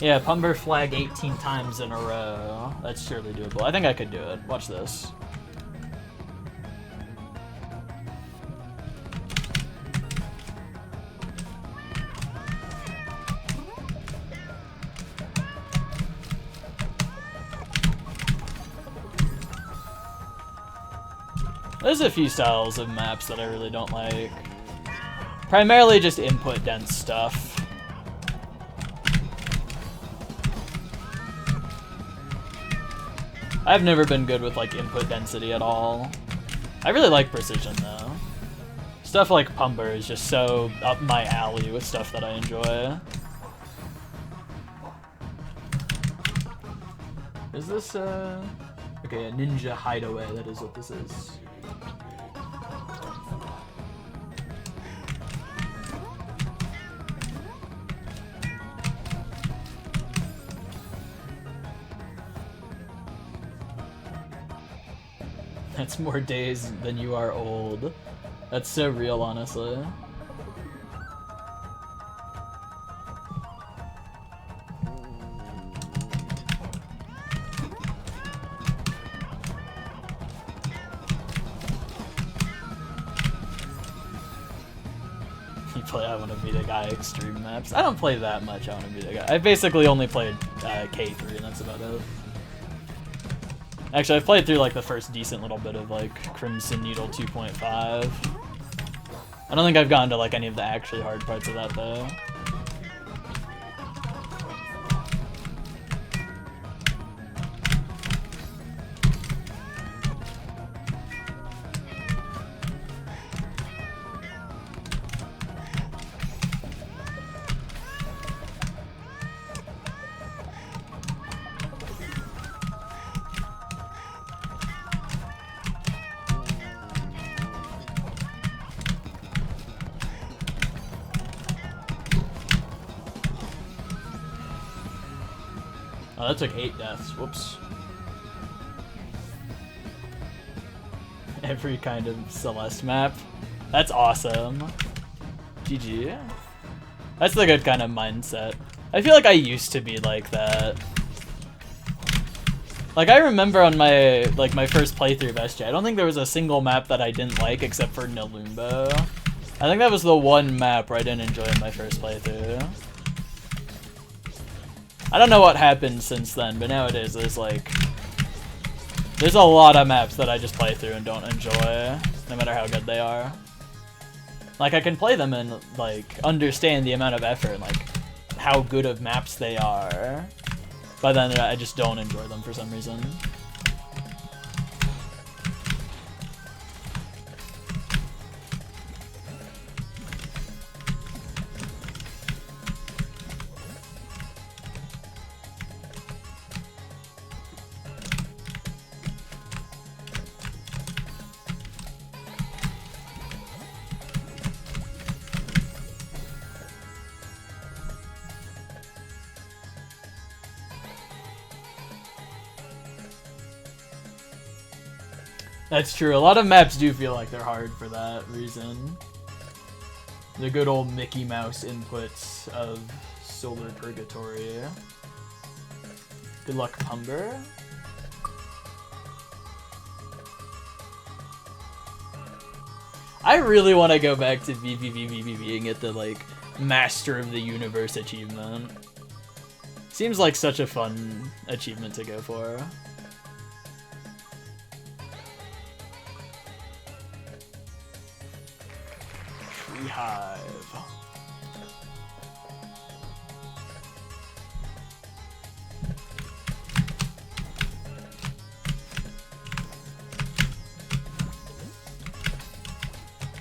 Yeah, Pumber flag 18 times in a row. That's surely doable. I think I could do it. Watch this. There's a few styles of maps that I really don't like. Primarily just input dense stuff. I've never been good with like input density at all. I really like precision though. Stuff like Pumber is just so up my alley with stuff that I enjoy. Is this okay, a ninja hideaway, that is what this is. That's more days than you are old. That's so real, honestly. You play I Wanna Be the Guy extreme maps? I don't play that much I Wanna Be the Guy. I've basically only played K3 and that's about it. Actually, I've played through like the first decent little bit of like Crimson Needle 2.5. I don't think I've gotten to like any of the actually hard parts of that though. Oh, that took 8 deaths. Whoops. Every kind of Celeste map. That's awesome. GG. That's the good kind of mindset. I feel like I used to be like that. Like, I remember on my first playthrough of SJ, I don't think there was a single map that I didn't like except for Nalumbo. I think that was the one map where I didn't enjoy in my first playthrough. I don't know what happened since then, but nowadays there's a lot of maps that I just play through and don't enjoy, no matter how good they are. Like, I can play them and, like, understand the amount of effort and, like, how good of maps they are, but then I just don't enjoy them for some reason. That's true. A lot of maps do feel like they're hard for that reason. The good old Mickey Mouse inputs of Solar Purgatory. Good luck, Pumber. I really want to go back to being at the, like, Master of the Universe achievement. Seems like such a fun achievement to go for. beehive.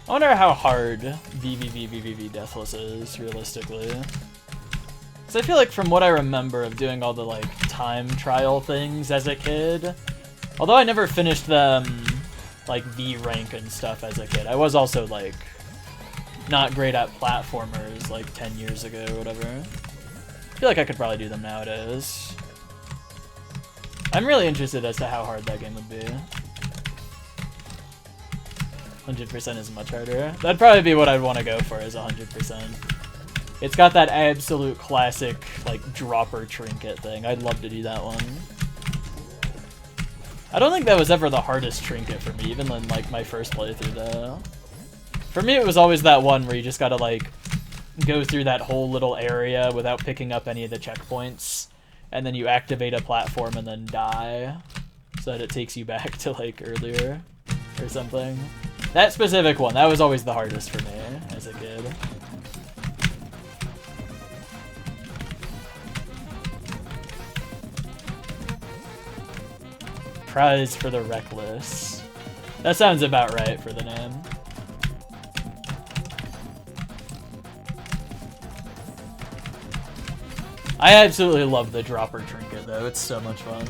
I wonder how hard VVV Deathless is, realistically. Because I feel like from what I remember of doing all the, like, time trial things as a kid, although I never finished them, like, V rank and stuff as a kid, I was also, like, not great at platformers, like, 10 years ago or whatever. I feel like I could probably do them nowadays. I'm really interested as to how hard that game would be. 100% is much harder. That'd probably be what I'd want to go for, is 100%. It's got that absolute classic, like, dropper trinket thing. I'd love to do that one. I don't think that was ever the hardest trinket for me, even in, like, my first playthrough, though. For me, it was always that one where you just gotta, like, go through that whole little area without picking up any of the checkpoints, and then you activate a platform and then die, so that it takes you back to, like, earlier or something. That specific one, that was always the hardest for me as a kid. Prize for the Reckless. That sounds about right for the name. I absolutely love the dropper trinket though, it's so much fun.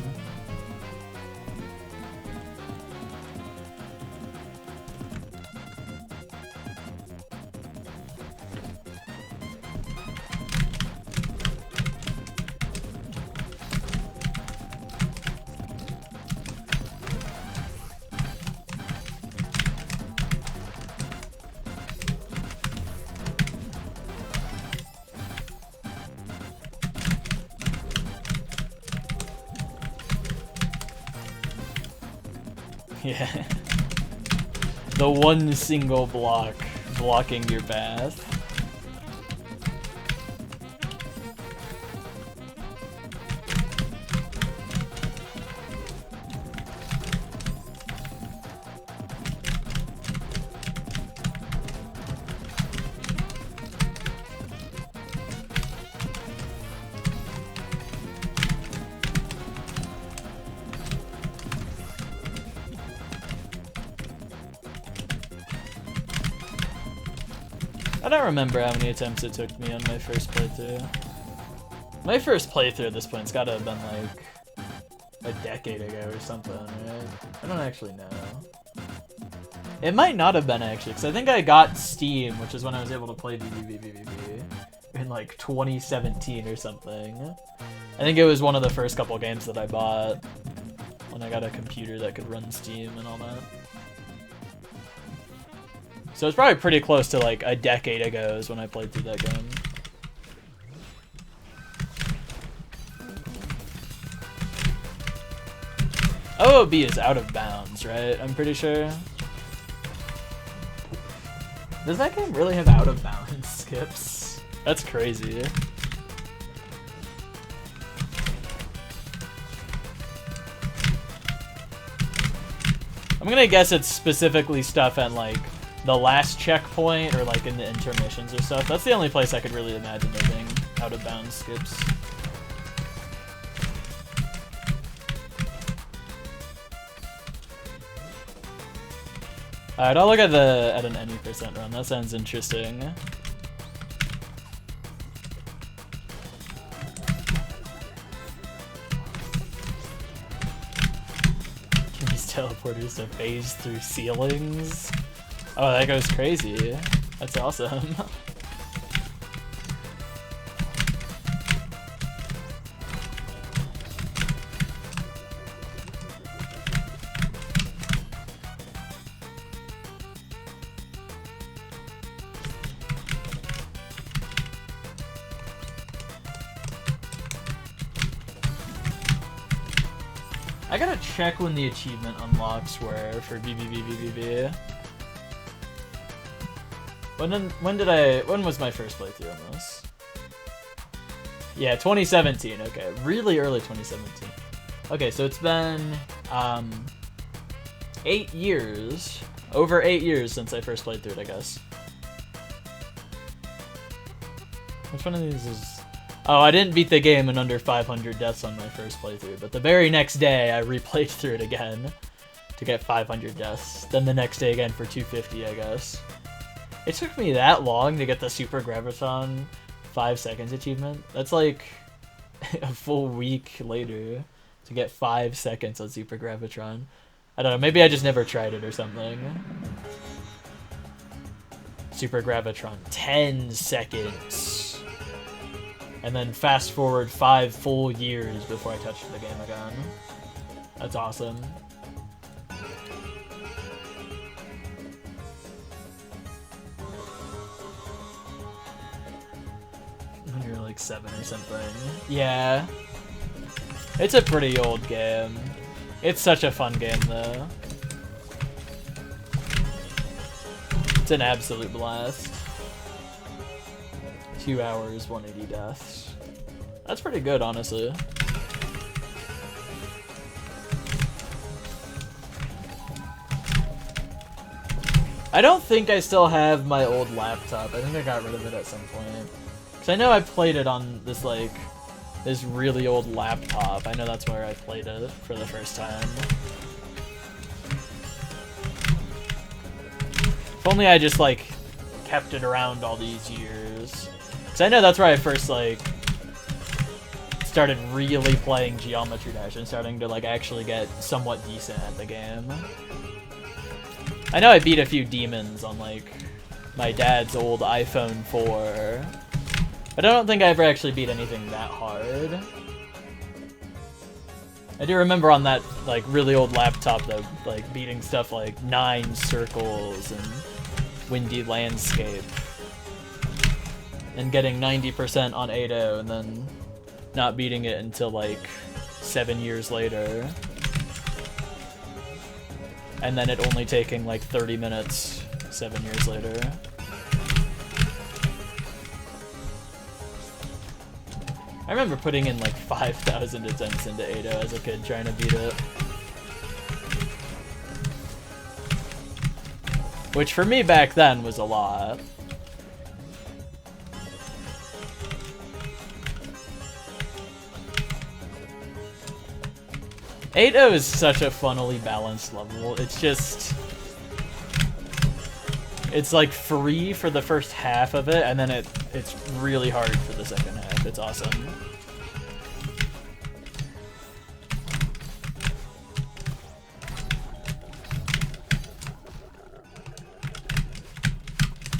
Yeah. The one single block blocking your path. I don't remember how many attempts it took me on my first playthrough. My first playthrough at this point's gotta have been like a decade ago or something, right? I don't actually know. It might not have been actually, because I think I got Steam, which is when I was able to play VVVVVV, in like 2017 or something. I think it was one of the first couple games that I bought when I got a computer that could run Steam and all that. So it's probably pretty close to like a decade ago is when I played through that game. OOB is out of bounds, right? I'm pretty sure. Does that game really have out of bounds skips? That's crazy. I'm gonna guess it's specifically stuff at like the last checkpoint or like in the intermissions or stuff. That's the only place I could really imagine there being out of bounds skips. Alright, I'll look at an any percent run. That sounds interesting. Can use teleporters to phase through ceilings? Oh, that goes crazy. That's awesome. I gotta check when the achievement unlocks were for VVVVVV. When was my first playthrough on this? Yeah, 2017, okay. Really early 2017. Okay, so it's been 8 years, over 8 years since I first played through it, I guess. Which one of these is... Oh, I didn't beat the game in under 500 deaths on my first playthrough, but the very next day I replayed through it again to get 500 deaths. Then the next day again for 250, I guess. It took me that long to get the Super Gravitron 5 seconds achievement. That's like a full week later to get 5 seconds on Super Gravitron. I don't know, maybe I just never tried it or something. Super Gravitron, 10 seconds. And then fast forward 5 full years before I touched the game again. That's awesome. When you're like 7 or something. Yeah. It's a pretty old game. It's such a fun game though. It's an absolute blast. 2 hours, 180 deaths. That's pretty good, honestly. I don't think I still have my old laptop. I think I got rid of it at some point. Because I know I played it on this, like, this really old laptop. I know that's where I played it for the first time. If only I just, like, kept it around all these years. Because I know that's where I first, like, started really playing Geometry Dash and starting to, like, actually get somewhat decent at the game. I know I beat a few demons on, like, my dad's old iPhone 4. But I don't think I ever actually beat anything that hard. I do remember on that, like, really old laptop, though, like, beating stuff like 9 Circles and Windy Landscape. And getting 90% on 8.0 and then not beating it until, like, 7 years later. And then it only taking, like, 30 minutes 7 years later. I remember putting in like 5,000 attempts into 8.0 as a kid trying to beat it. Which for me back then was a lot. .8.0 is such a funnily balanced level. It's just... It's like free for the first half of it, and then it's really hard for the second half. It's awesome.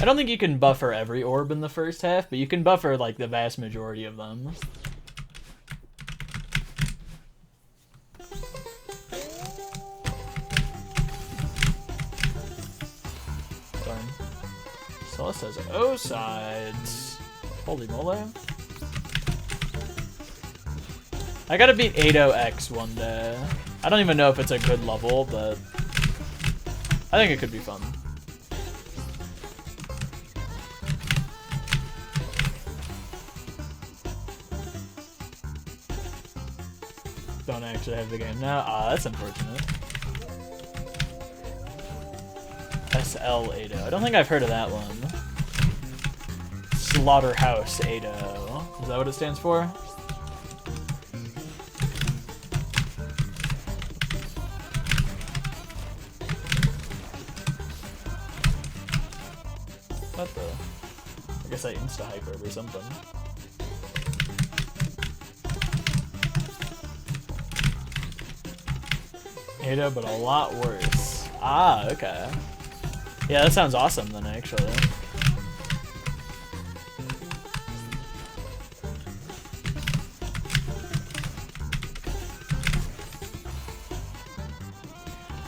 I don't think you can buffer every orb in the first half, but you can buffer like the vast majority of them. Celeste has O sides. Holy moly. I gotta beat 8.0x one day. I don't even know if it's a good level, but I think it could be fun. Don't actually have the game now. Ah, that's unfortunate. SL 8.0. I don't think I've heard of that one. Slaughterhouse 8.0. Is that what it stands for? What the? I guess I insta-hyper or something. .8.0, but a lot worse. Ah, okay. Yeah, that sounds awesome then, actually.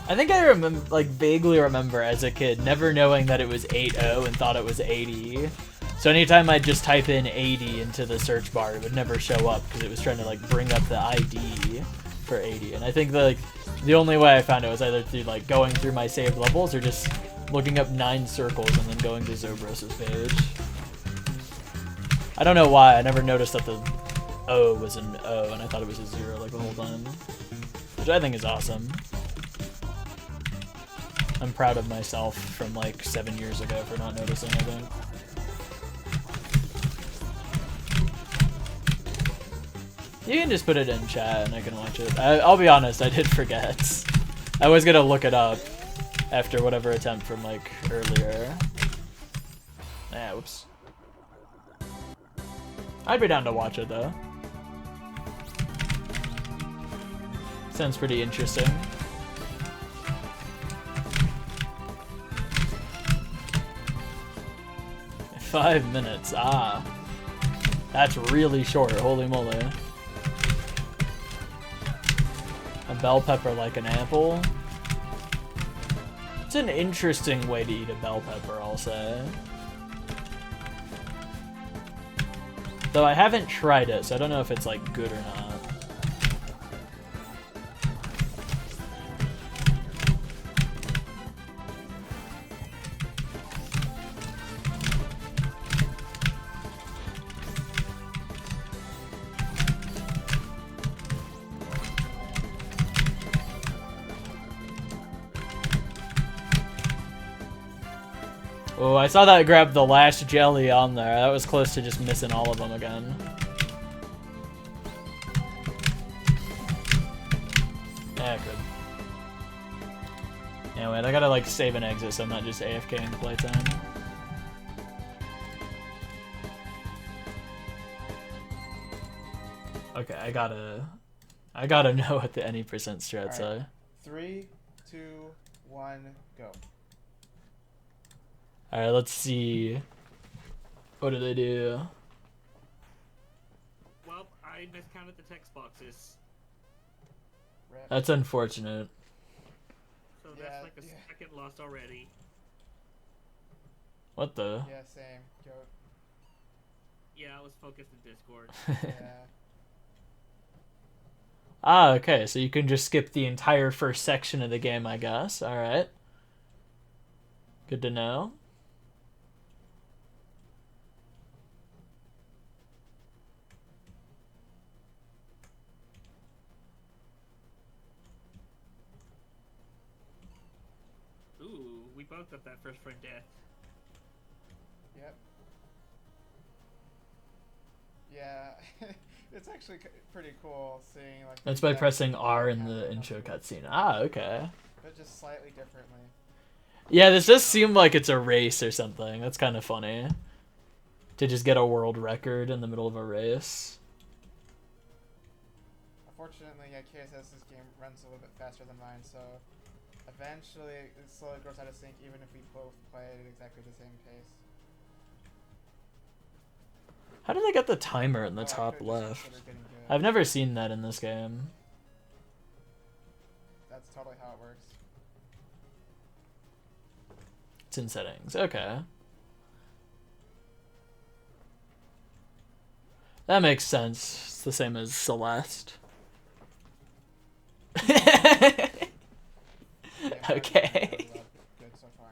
I think I remember, like, vaguely remember as a kid never knowing that it was 8.0 and thought it was 80. So anytime I'd just type in 80 into the search bar, it would never show up because it was trying to, like, bring up the ID for 80. And I think the only way I found it was either through, like, going through my saved levels or just looking up 9 Circles and then going to Zobros' page. I don't know why, I never noticed that the O was an O and I thought it was a 0 like the whole time. Which I think is awesome. I'm proud of myself from like 7 years ago for not noticing, I think. You can just put it in chat and I can watch it. I'll be honest, I did forget. I was gonna look it up after whatever attempt from like earlier. Yeah, whoops. I'd be down to watch it though. Sounds pretty interesting. Five minutes, ah. That's really short, holy moly. A bell pepper like an apple. It's an interesting way to eat a bell pepper, I'll say. Though I haven't tried it, so I don't know if it's like good or not. Oh, I saw that grab the last jelly on there. That was close to just missing all of them again. Yeah, good. Yeah, wait, I gotta like save and exit so I'm not just AFK in playtime. Okay, I gotta know what the any percent strats are. 3, 2, 1, go. Alright, let's see. What do they do? Well, I miscounted the text boxes. That's unfortunate. So that's like a second loss already. What the? Yeah, same. Go. Yeah, I was focused in Discord. Yeah. Ah, okay, so you can just skip the entire first section of the game, I guess. Alright. Good to know. Ooh, we both got that first friend death. Yep. Yeah, it's actually pretty cool seeing like. That's by pressing R in the intro cutscene. Ah, okay. But just slightly differently. Yeah, this does seem like it's a race or something. That's kind of funny. To just get a world record in the middle of a race. Unfortunately, yeah, KSS's game runs a little bit faster than mine, so eventually it slowly grows out of sync even if we both play at exactly the same pace. How do they get the timer in the top left? I've never seen that in this game. That's totally how it works. It's in settings. Okay. That makes sense. It's the same as Celeste. Okay. Good so far.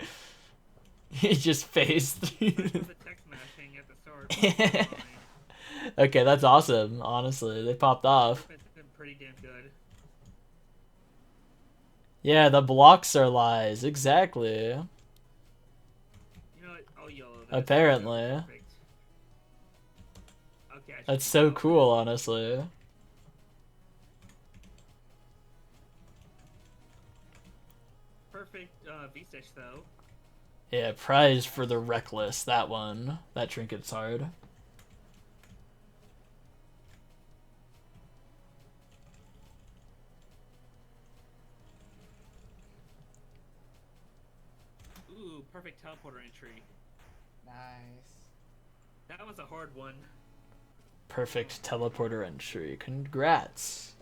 He just phased through. The text mashing at the start. Okay, that's awesome. Honestly, they popped off. It's been pretty damn good. Yeah, the blocks are lies. Exactly. You know what? I'll yellow that. Apparently. Perfect. Okay, That's so cool, honestly. Perfect V-stitch though. Yeah, prize for the reckless. That one. That trinket's hard. Ooh, perfect teleporter entry. Nice. That was a hard one. Perfect teleporter entry. Congrats.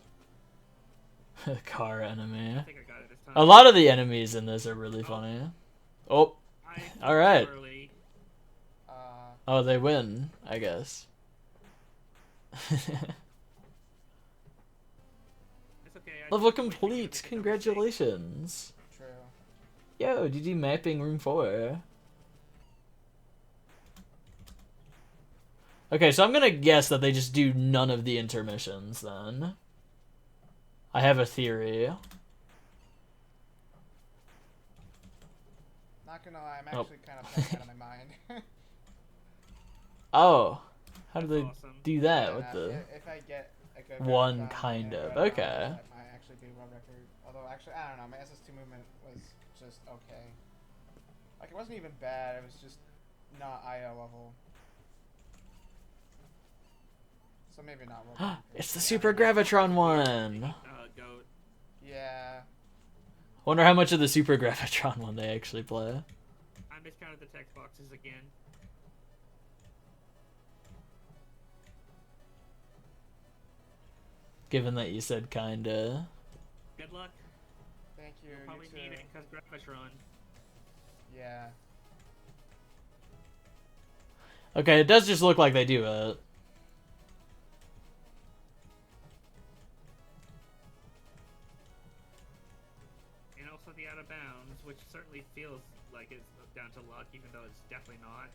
Car enemy. I think I got it this time. A lot of the enemies in this are really funny. Oh, alright. Oh, they win, I guess. It's okay, Level complete. Congratulations. True. Yo, GG mapping room 4. Okay, so I'm gonna guess that they just do none of the intermissions then. I have a theory. Not gonna lie, I'm actually kind of playing out of my mind. Oh, how do they Awesome. do that? Yeah, What the? if I get a good One gravitron, kind and of, I don't know if okay. That might actually be world record. Although actually, I don't know. My SS2 movement was just okay. Like it wasn't even bad. It was just not IO level. So maybe not world record. It's the Super Gravitron one. Goat. Yeah. Wonder how much of the Super Gravitron one they actually play. I miscounted the text boxes again. Given that you said kinda. Good luck. Thank you. You'll probably You need too. it because Gravitron. Yeah. Okay, it does just look like they do it. And also the out of bounds, which certainly feels like it's down to luck, even though it's definitely not.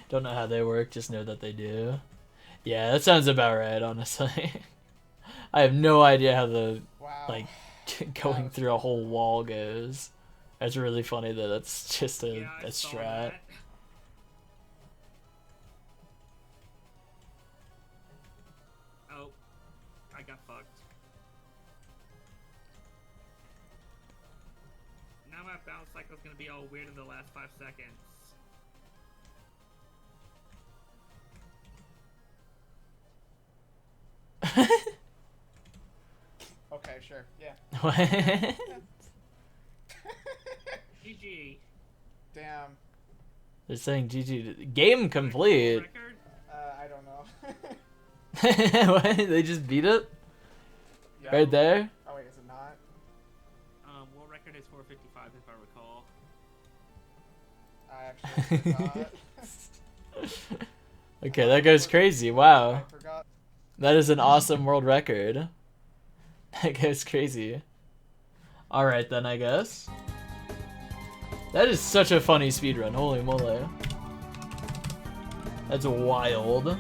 Don't know how they work, just know that they do. Yeah, that sounds about right, honestly. I have no idea how the, Wow. like, going through a whole wall goes. That's really funny that that's just a, Yeah, I a saw strat. that. Oh, I got fucked. Now my bounce cycle is gonna be all weird in the last 5 seconds. Okay, sure. Yeah. What? GG. Damn. They're saying GG. Game complete. Record? I don't know. What? They just beat it? Yeah. Right there? Oh wait, is it not? World record is 455 if I recall. I actually forgot. Okay, that goes crazy. Wow. I forgot. That is an awesome world record. That goes crazy. Alright then, I guess. That is such a funny speedrun. Holy moly. That's wild.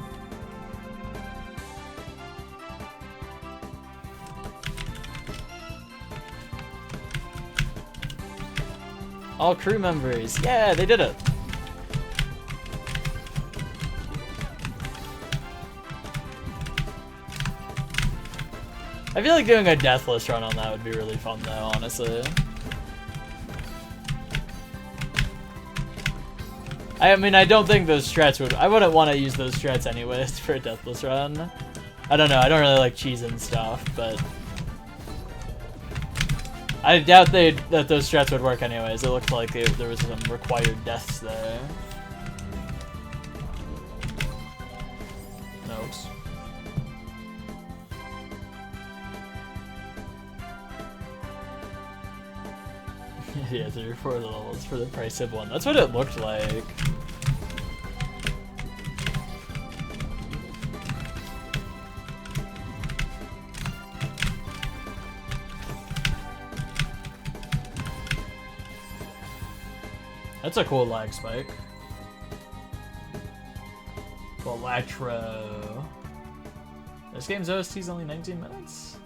All crew members. Yeah, they did it. I feel like doing a deathless run on that would be really fun though, honestly. I mean, I don't think those strats would... I wouldn't want to use those strats anyways for a deathless run. I don't know, I don't really like cheese and stuff, but... I doubt that those strats would work anyways. It looked like there was some required deaths there. Notes. Yeah, 3 or 4 levels for the price of one. That's what it looked like. That's a cool lag spike. Electro. This game's OST is only 19 minutes?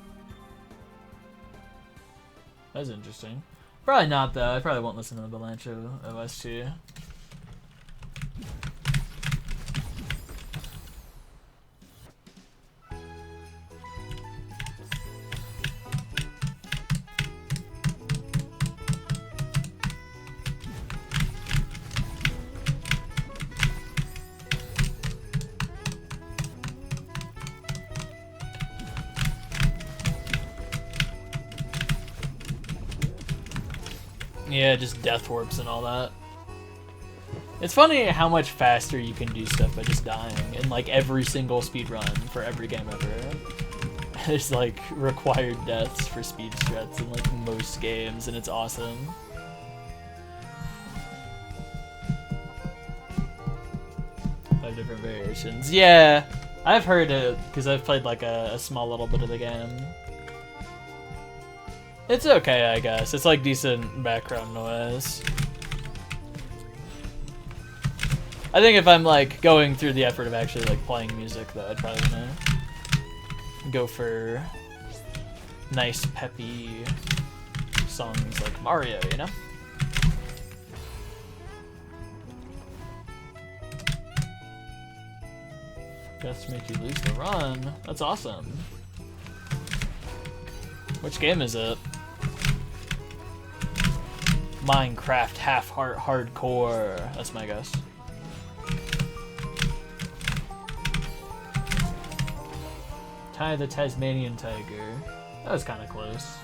That's interesting. Probably not though. I probably won't listen to the Balancho OST. Yeah, just death warps and all that. It's funny how much faster you can do stuff by just dying in like every single speedrun for every game ever. There's like required deaths for speed strats in like most games, and it's awesome. Five different variations. Yeah, I've heard it because I've played like a small little bit of the game. It's okay, I guess. It's like decent background noise. I think if I'm like going through the effort of actually like playing music, though, I'd probably wanna go for nice peppy songs like Mario, you know? Just make you lose the run. That's awesome. Which game is it? Minecraft Half-Heart Hardcore. That's my guess. Ty the Tasmanian Tiger. That was kind of close.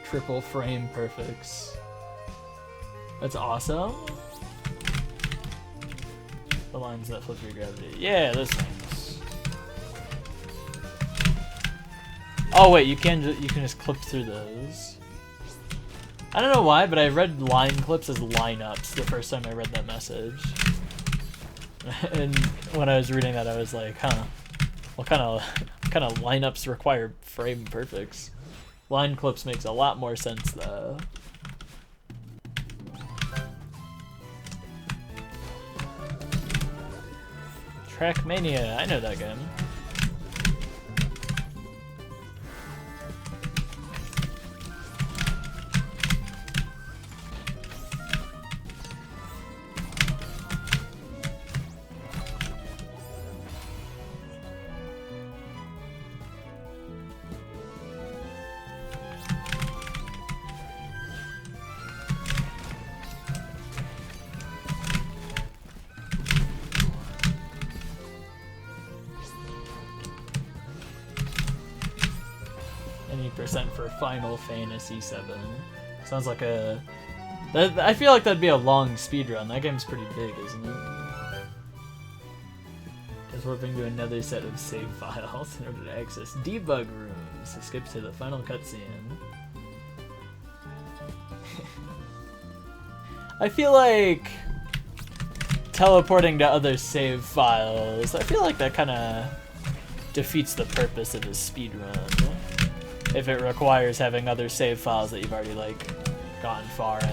Triple frame perfects. That's awesome. The lines that flip your gravity. Yeah, those things. Oh wait, you can just clip through those. I don't know why, but I read line clips as lineups the first time I read that message. And when I was reading that, I was like, huh, what kind of lineups require frame perfects? Line clips makes a lot more sense though. Trackmania, I know that game. For Final Fantasy VII. Sounds like a... I feel like that'd be a long speedrun. That game's pretty big, isn't it? Just warping to another set of save files in order to access debug rooms. Skip to the final cutscene. I feel like teleporting to other save files, I feel like that kind of defeats the purpose of a speedrun. If it requires having other save files that you've already, like, gotten far in.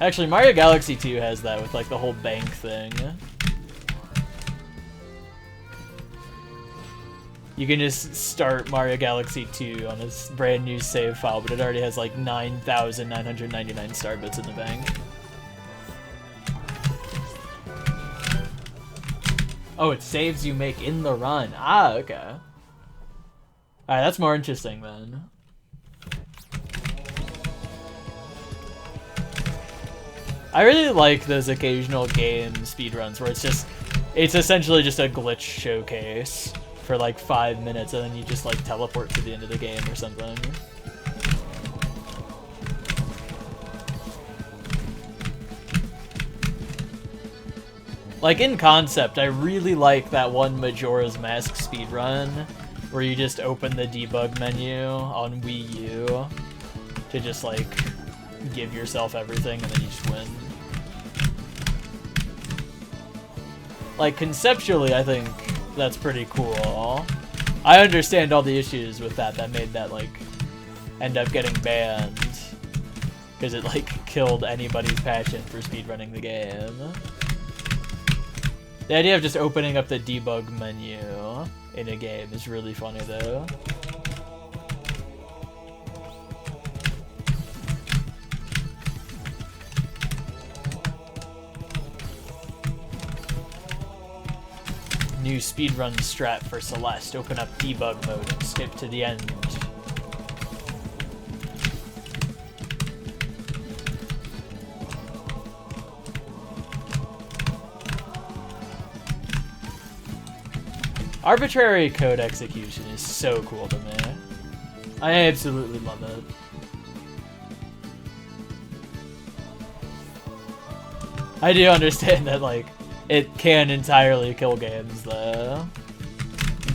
Actually, Mario Galaxy 2 has that with, like, the whole bank thing. You can just start Mario Galaxy 2 on this brand new save file, but it already has, like, 9,999 star bits in the bank. Oh, it saves you make in the run. Ah, okay. Alright, that's more interesting then. I really like those occasional game speedruns where it's essentially just a glitch showcase for like 5 minutes and then you just like teleport to the end of the game or something. Like, in concept, I really like that one Majora's Mask speedrun where you just open the debug menu on Wii U to just, like, give yourself everything and then you just win. Like, conceptually, I think that's pretty cool. I understand all the issues with that made that, like, end up getting banned. Because it, like, killed anybody's passion for speedrunning the game. The idea of just opening up the debug menu in a game is really funny, though. New speedrun strat for Celeste. Open up debug mode and skip to the end. Arbitrary code execution is so cool to me. I absolutely love it. I do understand that, like, it can entirely kill games, though.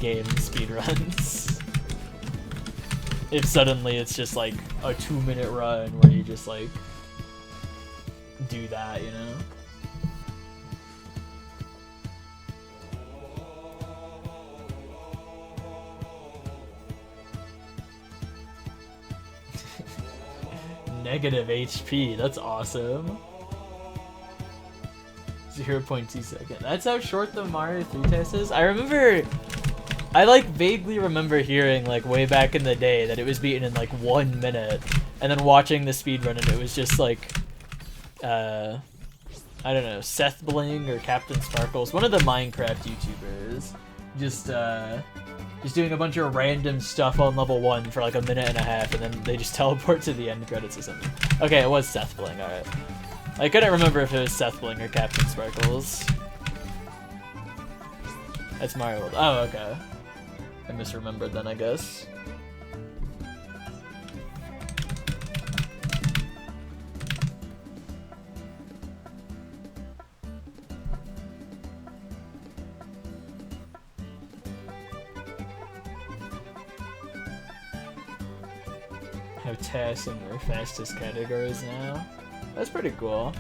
Game speedruns. If suddenly it's just, like, a 2-minute run where you just, like, do that, you know? Negative HP, that's awesome. 0.2 seconds. That's how short the Mario 3 test is? I remember I like vaguely remember hearing like way back in the day that it was beaten in like 1 minute, and then watching the speedrun and it was just like, I don't know, Seth Bling or Captain Sparkles, one of the Minecraft YouTubers, just doing a bunch of random stuff on level 1 for like 1.5 minutes, and then they just teleport to the end credits or something. Okay, it was Seth Bling, alright. I couldn't remember if it was Seth Bling or Captain Sparkles. That's Mario World. Oh, okay. I misremembered then, I guess. Have tasks in their fastest categories now. That's pretty cool.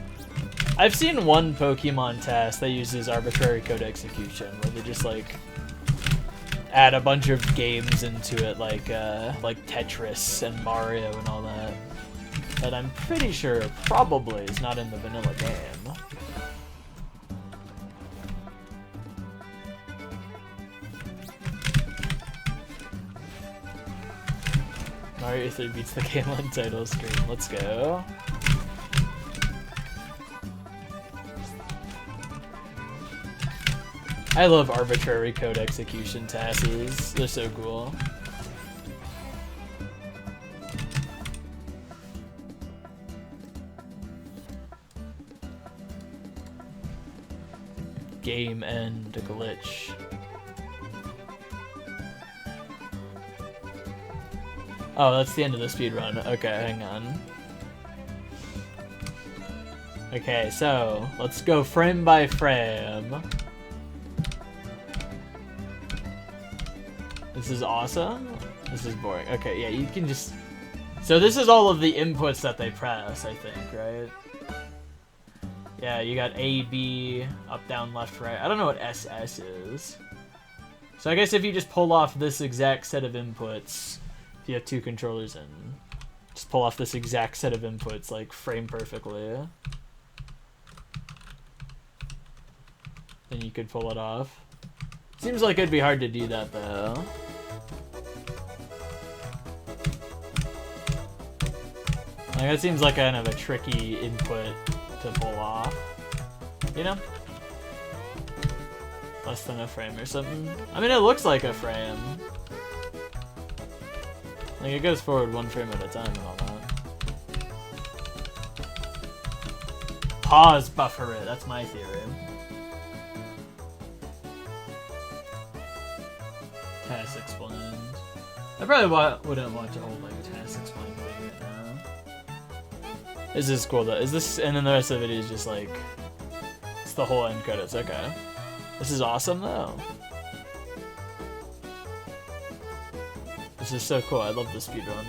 I've seen one Pokemon task that uses arbitrary code execution, where they just like add a bunch of games into it, like Tetris and Mario and all that. That I'm pretty sure probably is not in the vanilla game. Mario 3 beats the game on title screen. Let's go. I love arbitrary code execution tasks. They're so cool. Game end glitch. Oh, that's the end of the speedrun. Okay, hang on. Okay, so let's go frame by frame. This is awesome. This is boring. Okay, yeah, you can just... So this is all of the inputs that they press, I think, right? Yeah, you got A, B, up, down, left, right. I don't know what SS is. So I guess if you just pull off this exact set of inputs, if you have two controllers in, just pull off this exact set of inputs, like, frame perfectly. Then you could pull it off. Seems like it'd be hard to do that, though. Like, that seems like kind of a tricky input to pull off. You know? Less than a frame or something. I mean, it looks like a frame. Like, it goes forward 1 frame at a time and all that. Pause buffer it. That's my theory. Task explained. I probably wouldn't watch a whole like task explained thing right now. This is cool though. Is this, and then the rest of it is just like, it's the whole end credits. Okay, this is awesome though. This is so cool. I love the speedrun.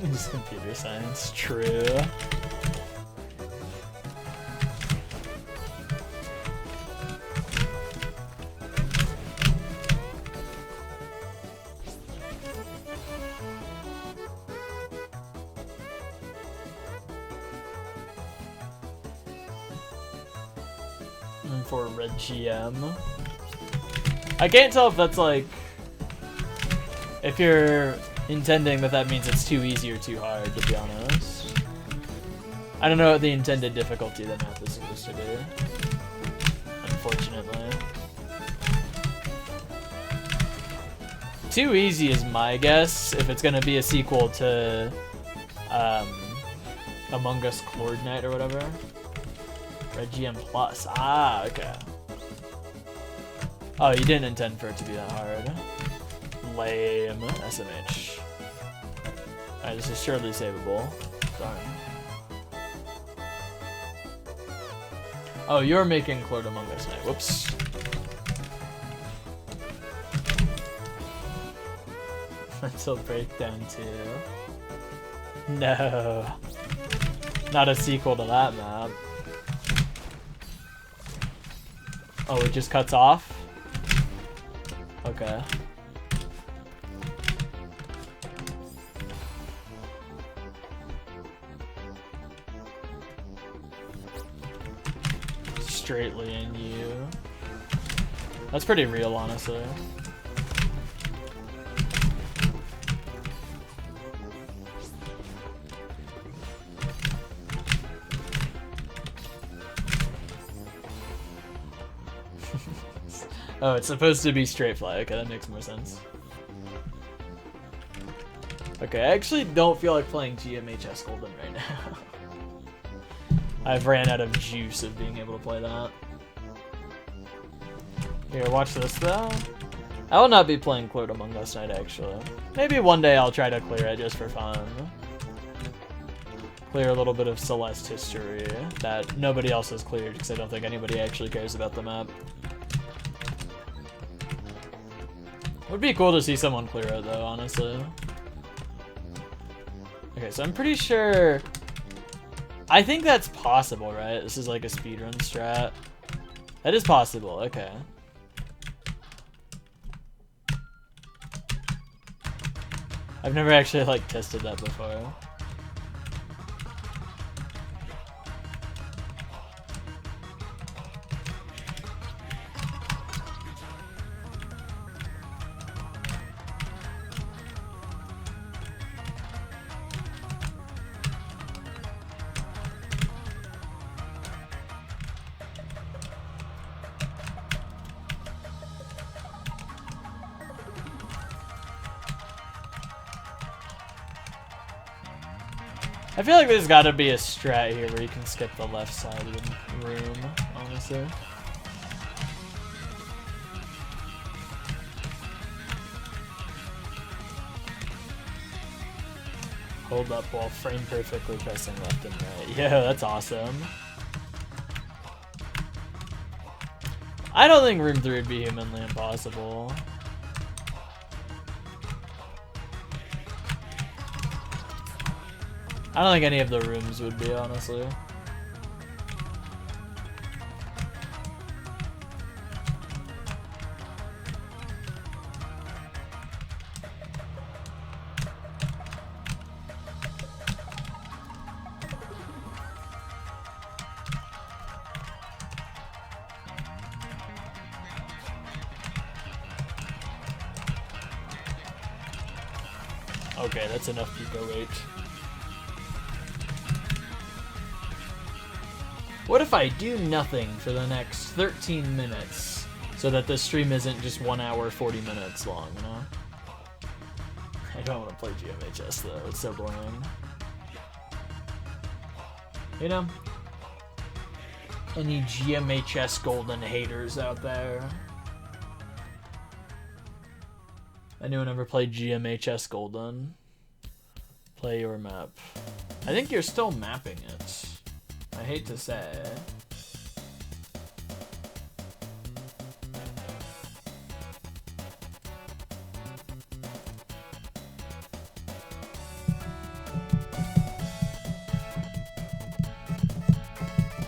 It's computer science, true. And for red GM, I can't tell if that's like, if you're intending that means it's too easy or too hard, to be honest. I don't know what the intended difficulty of the map is supposed to be, unfortunately. Too easy is my guess, if it's gonna be a sequel to Among Us Clord Knight or whatever. Red GM Plus. Ah, okay. Oh, you didn't intend for it to be that hard. Lame. SMH. Alright, this is surely savable. Darn. Oh, you're making Clord Among Us Night. Whoops. Mental Breakdown 2. No. Not a sequel to that map. Oh, it just cuts off? Okay. Straightly in you. That's pretty real, honestly. Oh, it's supposed to be straight fly. Okay, that makes more sense. Okay, I actually don't feel like playing GMHS Golden right now. I've ran out of juice of being able to play that. Here, watch this though. I will not be playing Cleared Among Us tonight, actually. Maybe one day I'll try to clear it just for fun. Clear a little bit of Celeste history that nobody else has cleared because I don't think anybody actually cares about the map. Would be cool to see someone clear it though, honestly. Okay, so I'm pretty sure... I think that's possible, right? This is like a speedrun strat. That is possible, okay. I've never actually like tested that before. I feel like there's gotta be a strat here where you can skip the left side of the room, honestly. Hold up while frame perfectly pressing left and right. Yeah, that's awesome. I don't think room 3 would be humanly impossible. I don't think any of the rooms would be, honestly. Okay, that's enough pico rate. What if I do nothing for the next 13 minutes so that the stream isn't just 1 hour 40 minutes long, you know? I don't want to play GMHS though, it's so boring. You know? Any GMHS Golden haters out there? Anyone ever played GMHS Golden? Play your map. I think you're still mapping it. I hate to say.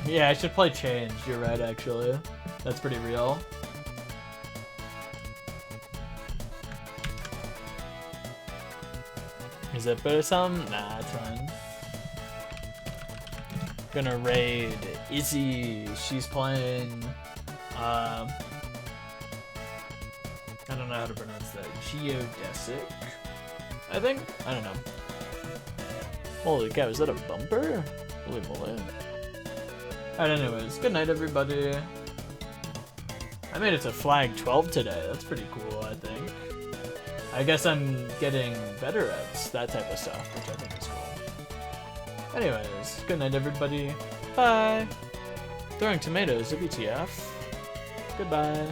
Yeah, I should play Changed. You're right, actually. That's pretty real. Is it better some? Nah, it's fine. Gonna raid Izzy. She's playing I don't know how to pronounce that. Geodesic, I think? I don't know. Holy cow, is that a bumper? Holy moly. Alright, anyways, good night everybody. I made it to flag 12 today. That's pretty cool, I think. I guess I'm getting better at that type of stuff, which I think is cool. Anyways, good night everybody. Bye. Throwing tomatoes, WTF. Goodbye.